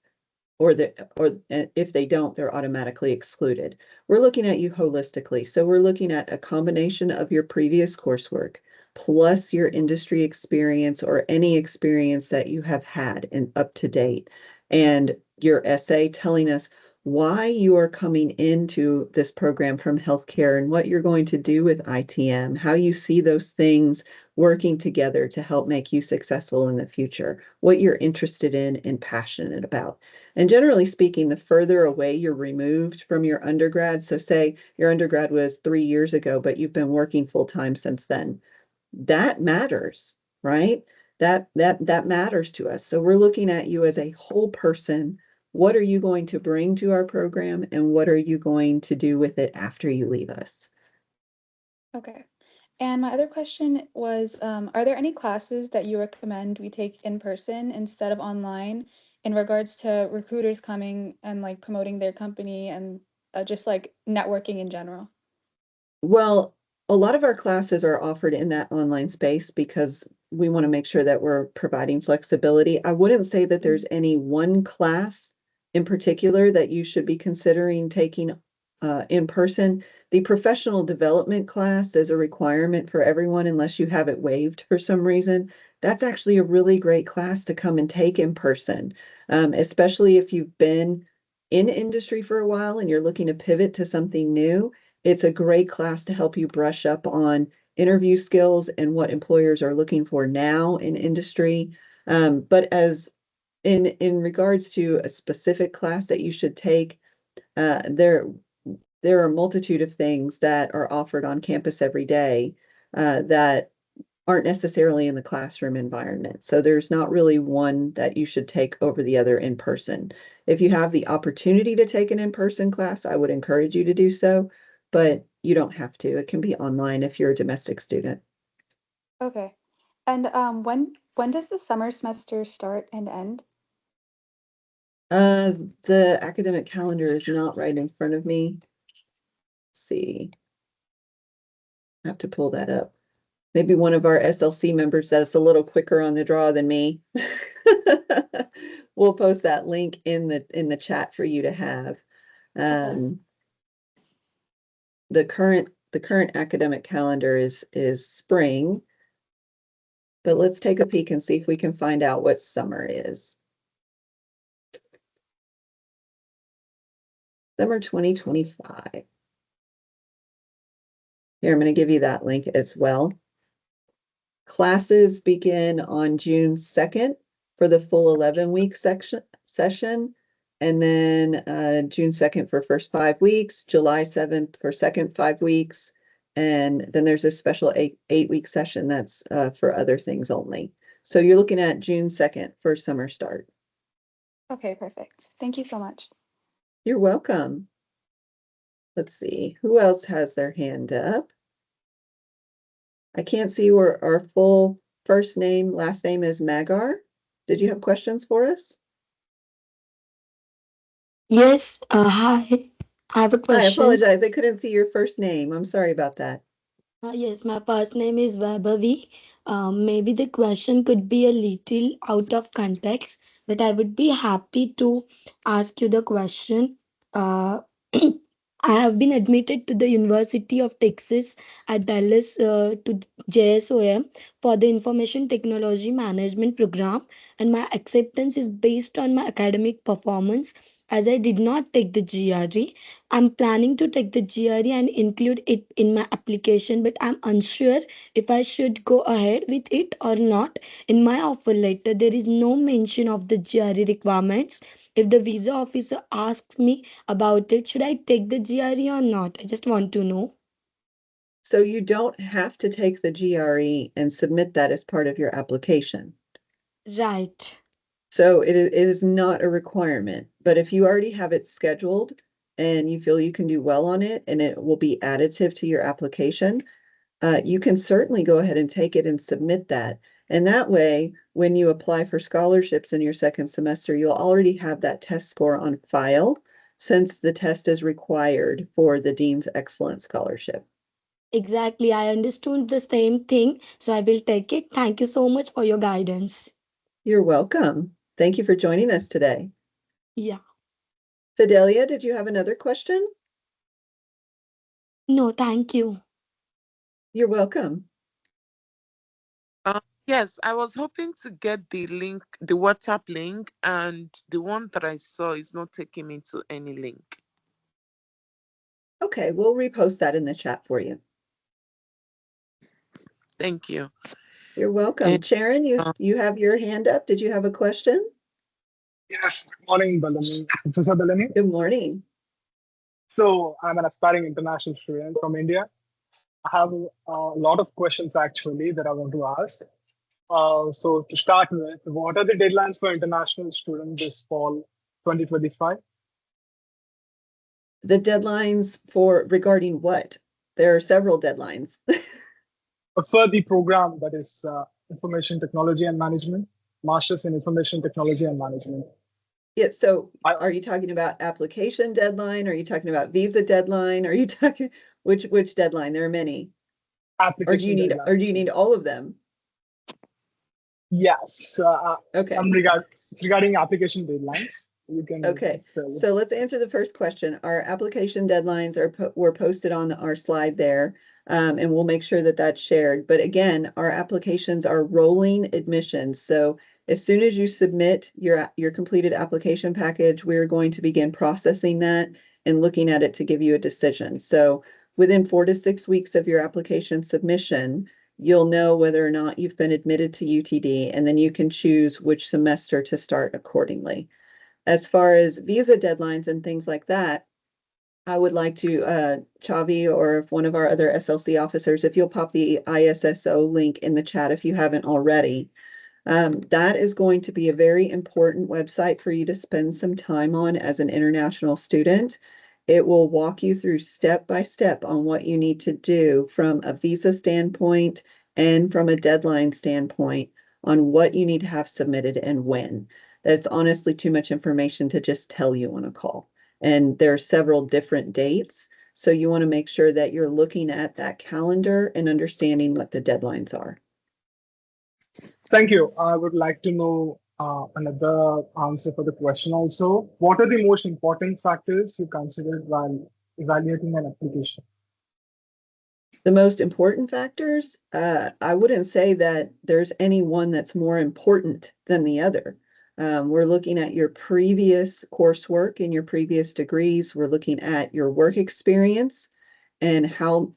or if they don't, they're automatically excluded. We're looking at you holistically. So we're looking at a combination of your previous coursework plus your industry experience or any experience that you have had and up to date, and your essay telling us why you are coming into this program from healthcare and what you're going to do with ITM, how you see those things working together to help make you successful in the future, what you're interested in and passionate about. And generally speaking, the further away you're removed from your undergrad, so say your undergrad was 3 years ago, but you've been working full time since then, that matters, right? That matters to us. So we're looking at you as a whole person. What are you going to bring to our program, and what are you going to do with it after you leave us? Okay. And my other question was, are there any classes that you recommend we take in person instead of online in regards to recruiters coming and like promoting their company and just like networking in general? Well, a lot of our classes are offered in that online space because we want to make sure that we're providing flexibility. I wouldn't say that there's any one class in particular that you should be considering taking in person. The professional development class is a requirement for everyone unless you have it waived for some reason. That's actually a really great class to come and take in person, especially if you've been in industry for a while and you're looking to pivot to something new. It's a great class to help you brush up on interview skills and what employers are looking for now in industry. But as in regards to a specific class that you should take, there are a multitude of things that are offered on campus every day that aren't necessarily in the classroom environment. So there's not really one that you should take over the other in person. If you have the opportunity to take an in-person class, I would encourage you to do so, but you don't have to. It can be online if you're a domestic student. Okay. And when does the summer semester start and end? Uh, the academic calendar is not right in front of me. Let's see. I have to pull that up. Maybe one of our SLC members that's a little quicker on the draw than me. We'll post that link in the chat for you to have. The current academic calendar is spring, but let's take a peek and see if we can find out what summer is. Summer 2025. Here, I'm going to give you that link as well. Classes begin on June 2nd for the full 11-week session. and then June 2nd for first 5 weeks, July 7th for second 5 weeks, and then there's a special eight-week session that's for other things only. So you're looking at June 2nd for summer start. Okay, perfect. Thank you so much. You're welcome. Let's see, who else has their hand up? I can't see where our full first name, last name is Magar. Did you have questions for us? Yes, hi. I have a I question. apologize. I couldn't see your first name. I'm sorry about that. Yes, my first name is Vaibhavi. Maybe the question could be a little out of context, but I would be happy to ask you the question. Uh, I have been admitted to the University of Texas at Dallas to JSOM for the Information Technology Management program, and my acceptance is based on my academic performance. As I did not take the GRE, I'm planning to take the GRE and include it in my application, but I'm unsure if I should go ahead with it or not. In my offer letter, there is no mention of the GRE requirements. If the visa officer asks me about it, should I take the GRE or not? I just want to know. So you don't have to take the GRE and submit that as part of your application. Right. So it is not a requirement, but if you already have it scheduled and you feel you can do well on it and it will be additive to your application, you can certainly go ahead and take it and submit that. And that way, when you apply for scholarships in your second semester, you'll already have that test score on file since the test is required for the Dean's Excellence Scholarship. Exactly. I understood the same thing. So I will take it. Thank you so much for your guidance. You're welcome. Thank you for joining us today. Yeah. Fidelia, did you have another question? No, thank you. You're welcome. Yes, I was hoping to get the link, the WhatsApp link, and the one that I saw is not taking me to any link. Okay, we'll repost that in the chat for you. Thank you. You're welcome. And, Sharon, you have your hand up. Did you have a question? Yes, good morning, Bellamy. Professor Bellamy. Good morning. So, I'm an aspiring international student from India. I have a lot of questions actually that I want to ask. So, to start with, what are the deadlines for international students this fall 2025? The deadlines for regarding what? There are several deadlines. For the program that is Information Technology and Management, Masters in Information Technology and Management. Yeah, so are you talking about application deadline? Are you talking about visa deadline? Are you talking which deadline? There are many. Or do you need all of them? Yes. Okay. It's regarding application deadlines. You can. Okay. So let's answer the first question. Our application deadlines were posted on our slide there, and we'll make sure that that's shared. But again, our applications are rolling admissions. So as soon as you submit your completed application package, we're going to begin processing that and looking at it to give you a decision. So within 4 to 6 weeks of your application submission, you'll know whether or not you've been admitted to UTD, and then you can choose which semester to start accordingly. As far as visa deadlines and things like that, I would like to, Chavi or if one of our other SLC officers, if you'll pop the ISSO link in the chat if you haven't already. That is going to be a very important website for you to spend some time on as an international student. It will walk you through step by step on what you need to do from a visa standpoint and from a deadline standpoint on what you need to have submitted and when. That's honestly too much information to just tell you on a call. And there are several different dates. So you want to make sure that you're looking at that calendar and understanding what the deadlines are. Thank you. I would like to know another answer for the question also. What are the most important factors you considered while evaluating an application? The most important factors, I wouldn't say that there's any one that's more important than the other. We're looking at your previous coursework and your previous degrees. We're looking at your work experience and how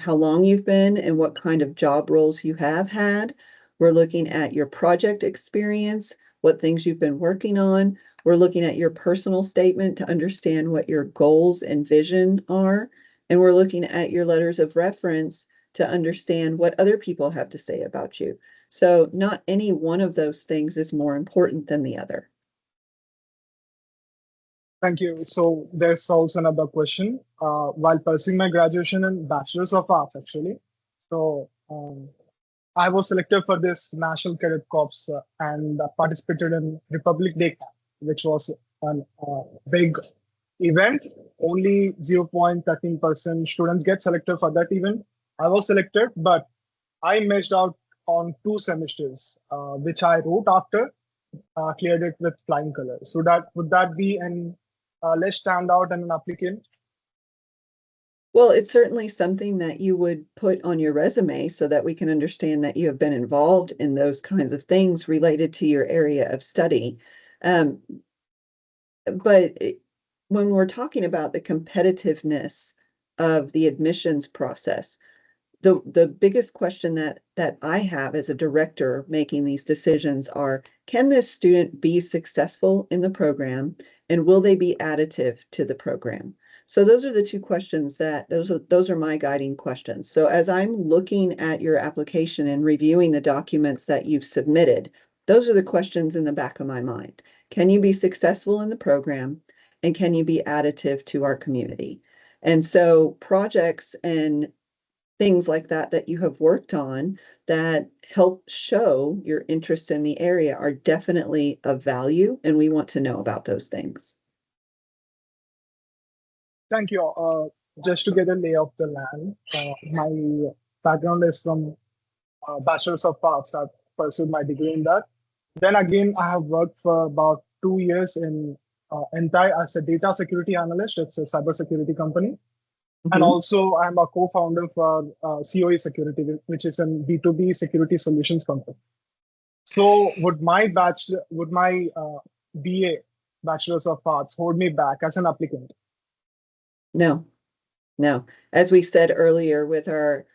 long you've been and what kind of job roles you have had. We're looking at your project experience, what things you've been working on. We're looking at your personal statement to understand what your goals and vision are. And we're looking at your letters of reference to understand what other people have to say about you. So not any one of those things is more important than the other. Thank you. So there's also another question. While pursuing my graduation in Bachelor's of Arts, actually, so I was selected for this National Cadet Corps and participated in Republic Day Camp, which was a big event. Only 0.13% students get selected for that event. I was selected, but I missed out on 2 semesters, which I wrote after, cleared it with flying colors. So that would that be an less standout and an applicant? Well, it's certainly something that you would put on your resume so that we can understand that you have been involved in those kinds of things related to your area of study. But when we're talking about the competitiveness of the admissions process, the biggest question that I have as a director making these decisions are, can this student be successful in the program, and will they be additive to the program? So those are the two questions those are my guiding questions. So as I'm looking at your application and reviewing the documents that you've submitted, those are the questions in the back of my mind. Can you be successful in the program, and can you be additive to our community? And so projects and things like that you have worked on that help show your interest in the area are definitely of value, and we want to know about those things. Thank you. Just to get a lay of the land, my background is from Bachelor's of Arts. I've pursued my degree in that. Then again, I have worked for about 2 years in Entai as a data security analyst. It's a cybersecurity company. And also, I'm a co-founder for COE Security, which is a B2B security solutions company. So, would my BA, Bachelor's of Arts, hold me back as an applicant? No. As we said earlier with our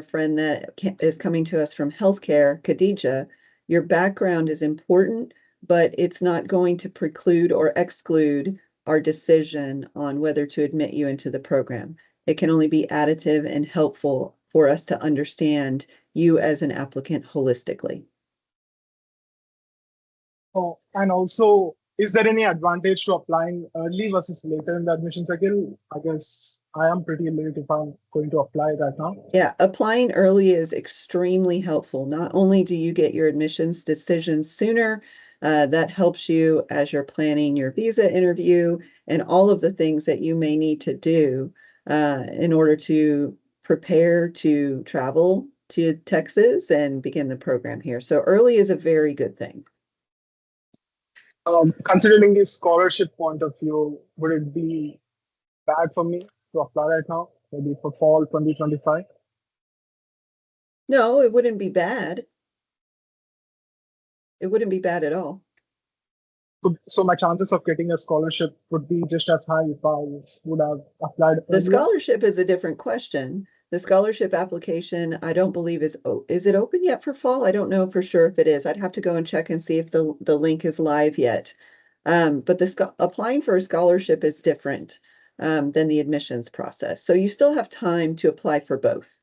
friend that is coming to us from healthcare, Khadija, your background is important, but it's not going to preclude or exclude our decision on whether to admit you into the program. It can only be additive and helpful for us to understand you as an applicant holistically. Oh, and also, is there any advantage to applying early versus later in the admission cycle? I guess I am pretty late if I'm going to apply right now. Yeah, applying early is extremely helpful. Not only do you get your admissions decision sooner, that helps you as you're planning your visa interview and all of the things that you may need to do in order to prepare to travel to Texas and begin the program here. So early is a very good thing. Considering the scholarship point of view, would it be bad for me to apply right now, maybe for fall 2025? No, it wouldn't be bad. It wouldn't be bad at all. So my chances of getting a scholarship would be just as high if I would have applied The earlier? scholarship is a different question. The scholarship application, I don't believe is it open yet for fall? I don't know for sure if it is. I'd have to go and check and see if the link is live yet. But applying for a scholarship is different than the admissions process. So you still have time to apply for both.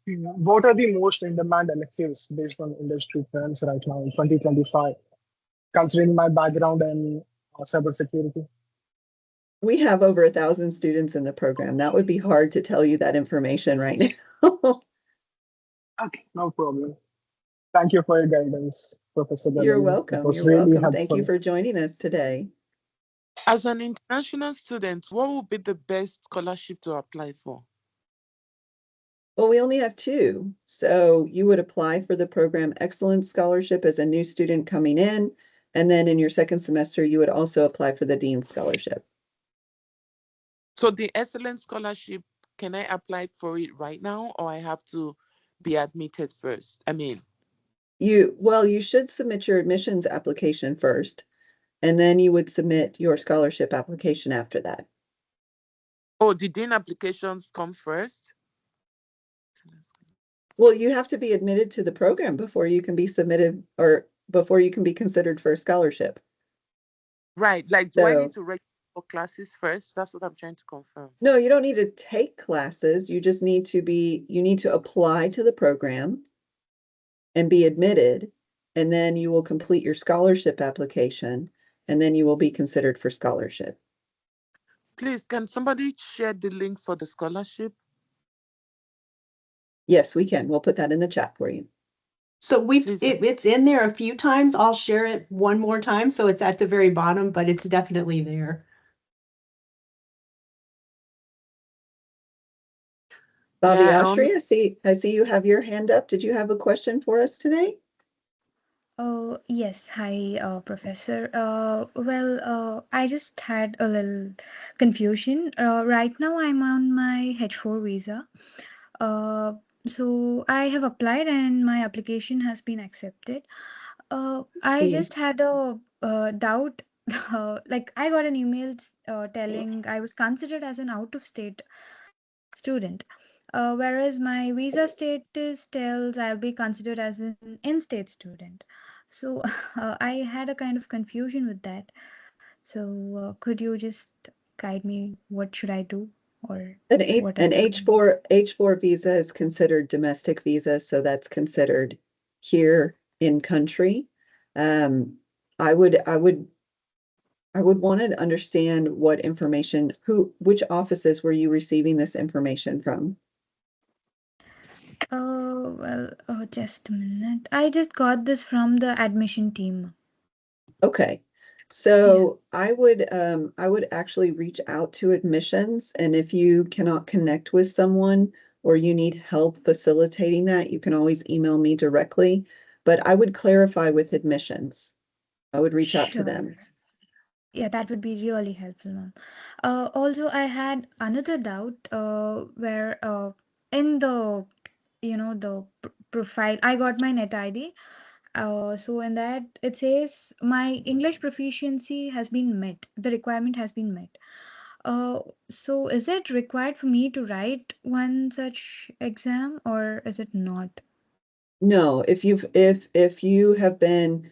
What are the most in-demand electives based on industry trends right now in 2025, considering my background in cybersecurity? We have over 1,000 students in the program. That would be hard to tell you that information right now. Okay, no problem. Thank you for your guidance, Professor Bellamy. You're It welcome. was You're really welcome. Thank you helpful. for joining us today. As an international student, what would be the best scholarship to apply for? Well, we only have two. So you would apply for the Program Excellence Scholarship as a new student coming in. And then in your second semester, you would also apply for the Dean Scholarship. So the Excellence Scholarship, can I apply for it right now, or I have to be admitted first? You should submit your admissions application first, and then you would submit your scholarship application after that. Oh, the Dean applications come first? Well, you have to be admitted to the program before you can be submitted or before you can be considered for a scholarship. Right. Like, do I need So to register for classes first? That's what I'm trying to confirm. no, you don't need to take classes. You just need to you need to apply to the program and be admitted, and then you will complete your scholarship application, and then you will be considered for scholarship. Please, can somebody share the link for the scholarship? Yes, we can. We'll put that in the chat for you. So Please. it's in there a few times. I'll share it one more time. So it's at the very bottom, but it's definitely there. Bobby Yeah, Oshry, I see you have your hand up. Did you have a question for us today? Oh, yes. Hi, Professor. I just had a little confusion. Right now, I'm on my H4 visa. Uh, so I have applied and my application has been accepted. I just had a doubt. Like, I got an email telling I was considered as an out-of-state student, whereas my visa status tells I'll be considered as an in-state student. So I had a kind of confusion with that. So could you just guide me? What should I do, or what An are H4 visa is considered domestic visa, so that's considered here in country. Um, I would want to understand what information, which offices were you receiving this information from? Just a minute. I just got this from the admission team. Okay. So I would actually reach out to admissions, and if you cannot connect with someone or you need help facilitating that, you can always email me directly. But I would clarify with admissions. I would reach out to them. Sure. Yeah, that would be really helpful, ma'am. Also, I had another doubt where in the the profile I got my net ID. So in that it says my English proficiency has been met. The requirement has been met. Uh, so is it required for me to write one such exam or is it not? No, if you have been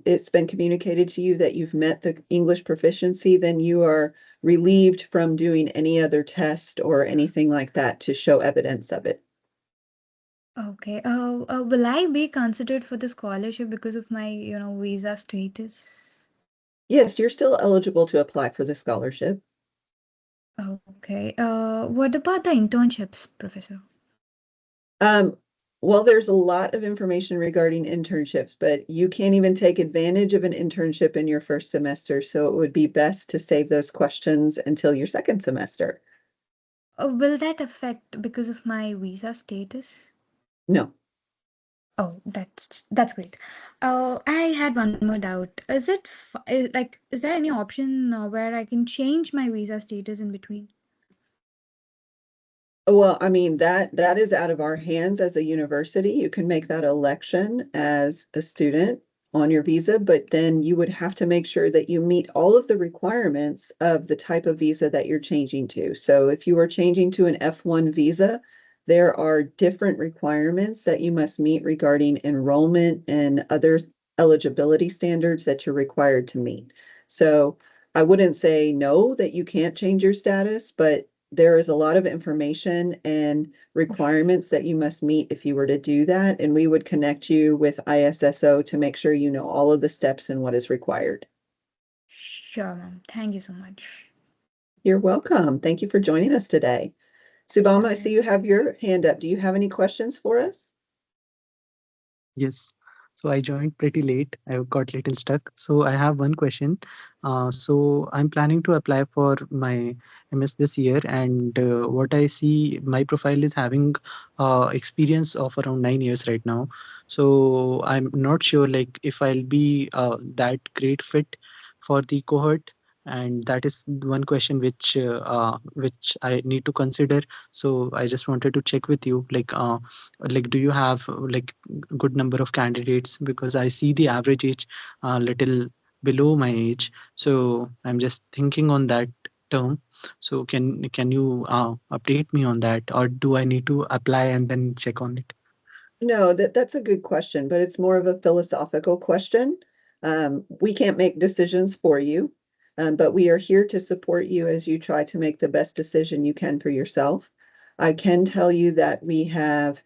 it's been communicated to you that you've met the English proficiency, then you are relieved from doing any other test or anything like that to show evidence of it. Okay. Will I be considered for the scholarship because of my, visa status? Yes, you're still eligible to apply for the scholarship. Okay. What about the internships, Professor? Um, well, there's a lot of information regarding internships, but you can't even take advantage of an internship in your first semester, so it would be best to save those questions until your second semester. Will that affect because of my visa status? No. Oh, that's great. I had one more doubt. Is there any option where I can change my visa status in between? Well, I mean, that is out of our hands as a university. You can make that election as a student on your visa, but then you would have to make sure that you meet all of the requirements of the type of visa that you're changing to. So if you are changing to an F1 visa, there are different requirements that you must meet regarding enrollment and other eligibility standards that you're required to meet. So I wouldn't say no, that you can't change your status, but there is a lot of information and requirements that you must meet if you were to do that. And we would connect you with ISSO to make sure you know all of the steps and what is required. Sure, ma'am. Thank you so much. You're welcome. Thank you for joining us today. Subham, I Okay. see you have your hand up. Do you have any questions for us? Yes. So I joined pretty late. I got little stuck. So I have one question. So I'm planning to apply for my MS this year, and what I see, my profile is having experience of around 9 years right now. So I'm not sure like if I'll be that great fit for the cohort, and that is one question which I need to consider. So I just wanted to check with you, like do you have like good number of candidates, because I see the average age a little below my age. So I'm just thinking on that term. So can you update me on that, or do I need to apply and then check on it? No, that's a good question, but it's more of a philosophical question. We can't make decisions for you, but we are here to support you as you try to make the best decision you can for yourself. I can tell you that we have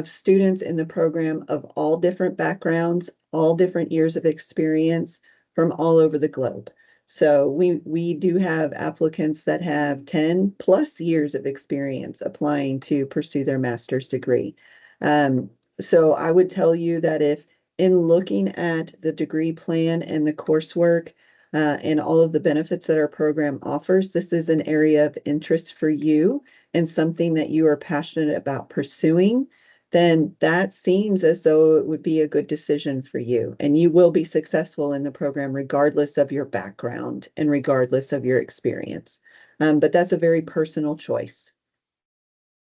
students in the program of all different backgrounds, all different years of experience from all over the globe. So we do have applicants that have 10 plus years of experience applying to pursue their master's degree. Um, so I would tell you that if in looking at the degree plan and the coursework and all of the benefits that our program offers, this is an area of interest for you and something that you are passionate about pursuing, then that seems as though it would be a good decision for you. And you will be successful in the program regardless of your background and regardless of your experience. But that's a very personal choice.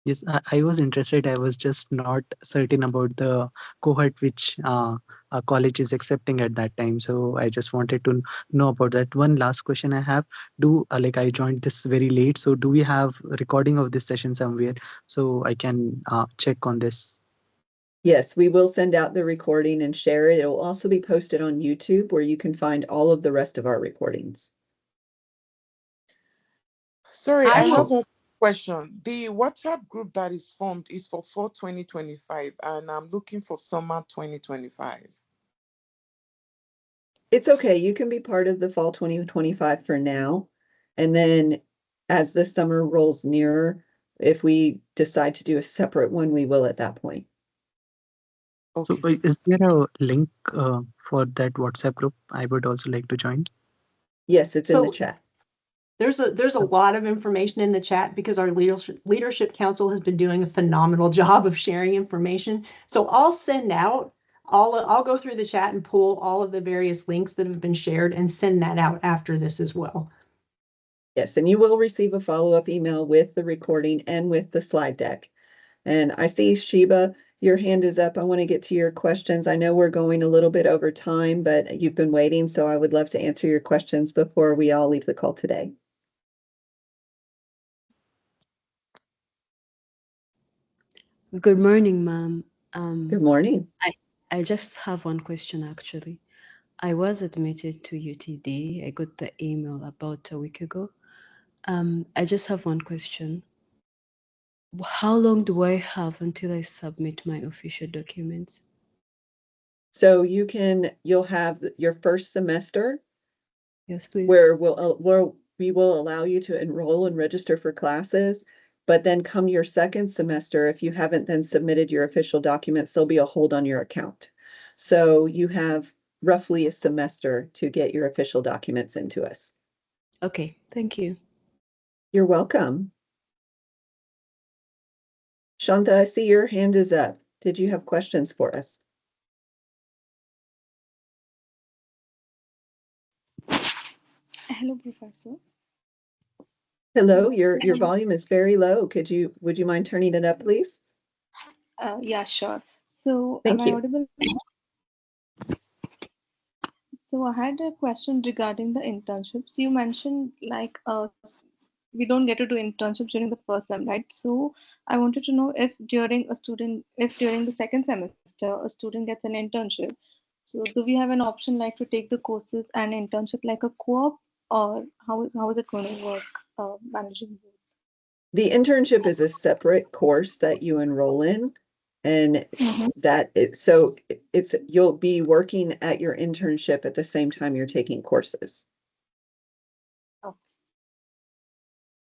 Yes, I was interested. I was just not certain about the cohort which a college is accepting at that time. So I just wanted to know about that. One last question I have: Do like I joined this very late, so do we have a recording of this session somewhere so I can check on this? Yes, we will send out the recording and share it. It will also be posted on YouTube where you can find all of the rest of our recordings. Sorry, I I have will. one question. The WhatsApp group that is formed is for fall 2025, and I'm looking for summer 2025. It's okay. You can be part of the fall 2025 for now. And then as the summer rolls nearer, if we decide to do a separate one, we will at that point. So Okay. is there a link for that WhatsApp group? I would also like to join. Yes, it's in the So chat. there's a lot of information in the chat because our leadership council has been doing a phenomenal job of sharing information. So I'll send out I'll go through the chat and pull all of the various links that have been shared and send that out after this as well. Yes, and you will receive a follow-up email with the recording and with the slide deck. And I see Sheba, your hand is up. I want to get to your questions. I know we're going a little bit over time, but you've been waiting, so I would love to answer your questions before we all leave the call today. Good morning, ma'am. Good morning. I just have one question actually. I was admitted to UTD. I got the email about a week ago. I just have one question. How long do I have until I submit my official documents? So you'll have your first semester Yes, please. where we will allow you to enroll and register for classes. But then come your second semester, if you haven't then submitted your official documents, there'll be a hold on your account. So you have roughly a semester to get your official documents into us. Okay, thank you. You're welcome. Shanta, I see your hand is up. Did you have questions for us? Hello, Professor. Hello, your volume is very low. Would you mind turning it up, please? Yeah, sure. So, am Thank I you. audible? So, I had a question regarding the internships. You mentioned like we don't get to do internships during the first sem, right? So, I wanted to know if during the second semester, a student gets an internship. So, do we have an option like to take the courses and internship like a co-op, or how is it going to work? Managing both? The internship is a separate course that you enroll in, and you'll be working at your internship at the same time you're taking courses. Okay.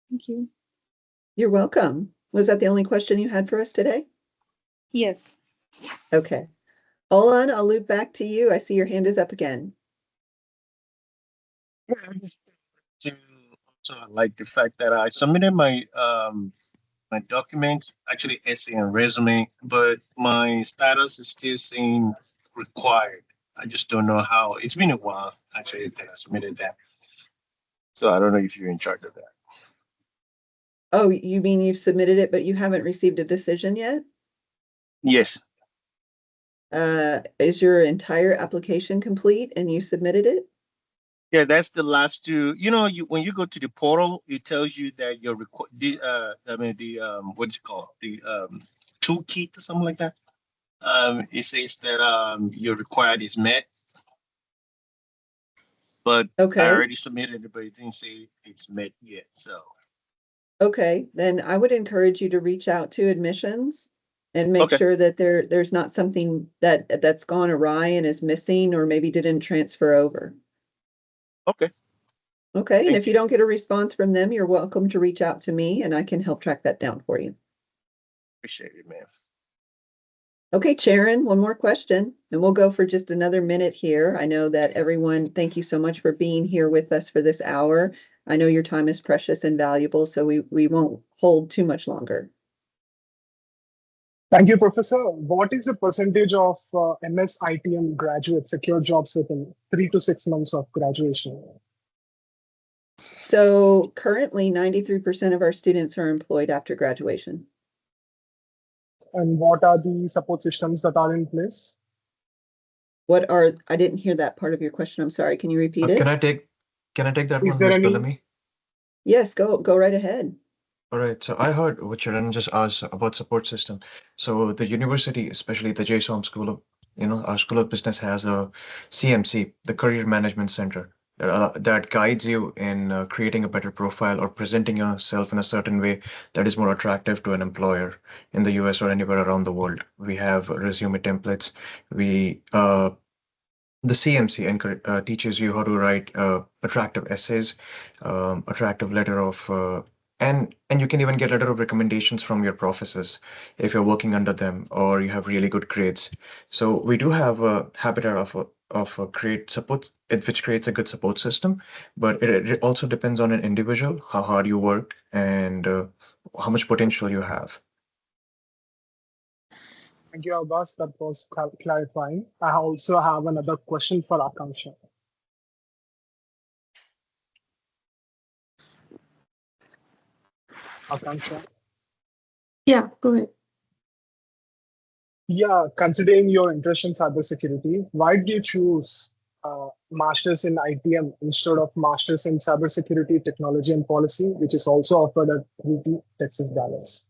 Thank you. You're welcome. Was that the only question you had for us today? Yes. Okay. Olan, I'll loop back to you. I see your hand is up again. To also like the fact that I submitted my documents, actually essay and resume, but my status is still saying required. I just don't know how. It's been a while actually that I submitted that, so I don't know if you're in charge of that. Oh, you mean you've submitted it, but you haven't received a decision yet? Yes. Is your entire application complete and you submitted it? Yeah, that's the last two. You know, when you go to the portal, it tells you that your I mean the what's it called? The toolkit or something like that. It says that your required is met, but I Okay, already submitted it, but it didn't say it's met yet. So okay, then I would encourage you to reach out to admissions and make okay, sure that there's not something that's gone awry and is missing or maybe didn't transfer over. okay, Okay, and thank if you you. don't get a response from them, you're welcome to reach out to me and I can help track that down for you. Appreciate it, man. Okay, Sharon, one more question, and we'll go for just another minute here. I know that everyone, thank you so much for being here with us for this hour. I know your time is precious and valuable, so we won't hold too much longer. Thank you, Professor. What is the percentage of MSITM graduates secure jobs within 3 to 6 months of graduation? So currently, 93% of our students are employed after graduation. And what are the support systems that are in place? I didn't hear that part of your question. I'm sorry. Can you repeat Can it? I take that Is one, there Miss any? Bellamy? Yes, go right ahead. All right. So I heard what Sharon just asked about support system. So the university, especially the JSOM School of, our School of Business has a CMC, the Career Management Center, that guides you in creating a better profile or presenting yourself in a certain way that is more attractive to an employer in the US or anywhere around the world. We have resume templates. The CMC teaches you how to write attractive essays, attractive letter of and you can even get letter of recommendations from your professors if you're working under them or you have really good grades. So we do have a habitat of a great support, which creates a good support system, but it also depends on an individual, how hard you work and how much potential you have. Thank you, Abbas. That was clarifying. I also have another question for Akanksha. Akanksha. Yeah, go ahead. Yeah, considering your interest in cybersecurity, why did you choose Masters in ITM instead of Masters in Cybersecurity Technology and Policy, which is also offered at UT Texas Dallas?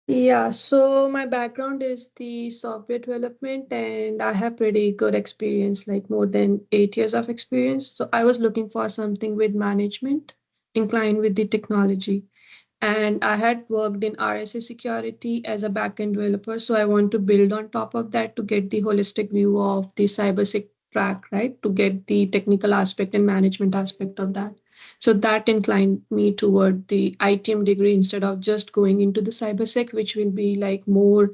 Yeah, so my background is the software development, and I have pretty good experience, like more than 8 years of experience. So I was looking for something with management, inclined with the technology. And I had worked in RSA security as a backend developer. So I want to build on top of that to get the holistic view of the cybersec track, right? To get the technical aspect and management aspect of that. So that inclined me toward the ITM degree instead of just going into the cybersec, which will be like more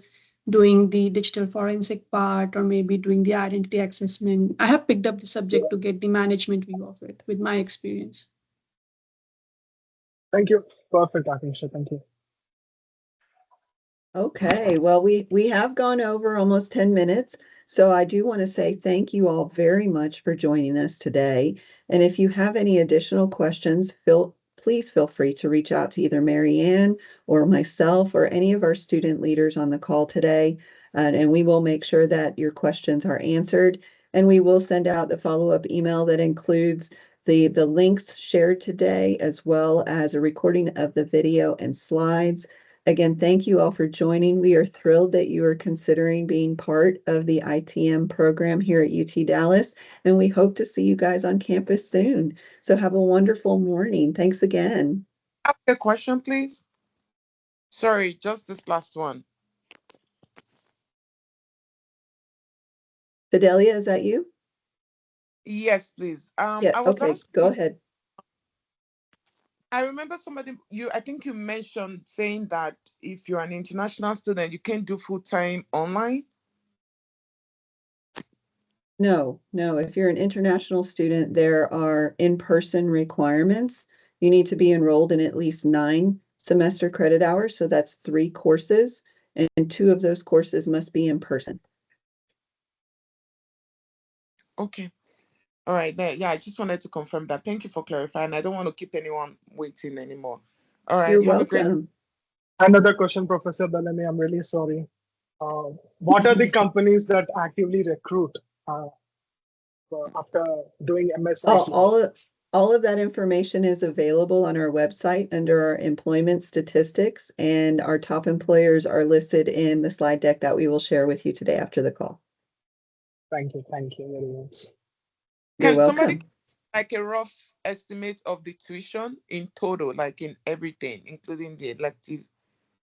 doing the digital forensic part or maybe doing the identity assessment. I have picked up the subject to get the management view of it with my experience. Thank you. Perfect, Akanksha. Thank you. Okay, well, we have gone over almost 10 minutes, so I do want to say thank you all very much for joining us today. And if you have any additional questions, please feel free to reach out to either Mary Ann or myself or any of our student leaders on the call today, and we will make sure that your questions are answered. And we will send out the follow-up email that includes the links shared today, as well as a recording of the video and slides. Again, thank you all for joining. We are thrilled that you are considering being part of the ITM program here at UT Dallas, and we hope to see you guys on campus soon. So have a wonderful morning. Thanks again. Ask a question, please. Sorry, just this last one. Fidelia, is that you? Yes, please. Yeah, I was okay, go asking. ahead. I remember I think you mentioned saying that if you're an international student, you can't do full-time online. No, if you're an international student, there are in-person requirements. You need to be enrolled in at least 9 semester credit hours, so that's 3 courses, and 2 of those courses must be in person. Okay. All right. Yeah, I just wanted to confirm that. Thank you for clarifying. I don't want to keep anyone waiting anymore. All right. You're Have a great. welcome. Another question, Professor Bellamy. I'm really sorry. What are the companies that actively recruit after doing MSIT? All of that information is available on our website under our employment statistics, and our top employers are listed in the slide deck that we will share with you today after the call. Thank you very much. You're Can somebody welcome. like a rough estimate of the tuition in total, like in everything, including the electives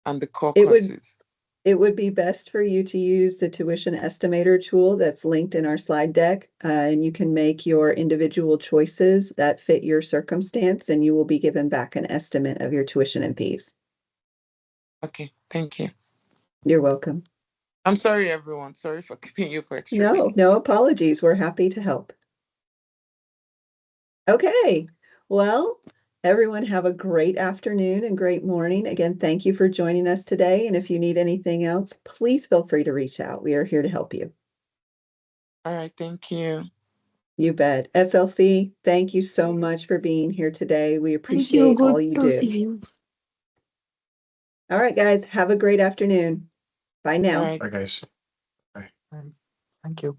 and the core courses? It would be best for you to use the tuition estimator tool that's linked in our slide deck, and you can make your individual choices that fit your circumstance, and you will be given back an estimate of your tuition and fees. Okay, thank you. You're welcome. I'm sorry, everyone. Sorry for keeping you for extra No, minutes. no apologies. We're happy to help. Okay, well, everyone have a great afternoon and great morning. Again, thank you for joining us today. And if you need anything else, please feel free to reach out. We are here to help you. All right, thank you. You bet. SLC, thank you so much for being here today. We Thank you. appreciate all Good you to do. see you. All right, guys, have a great afternoon. Bye All now. right. Bye, guys. Bye. Thank you.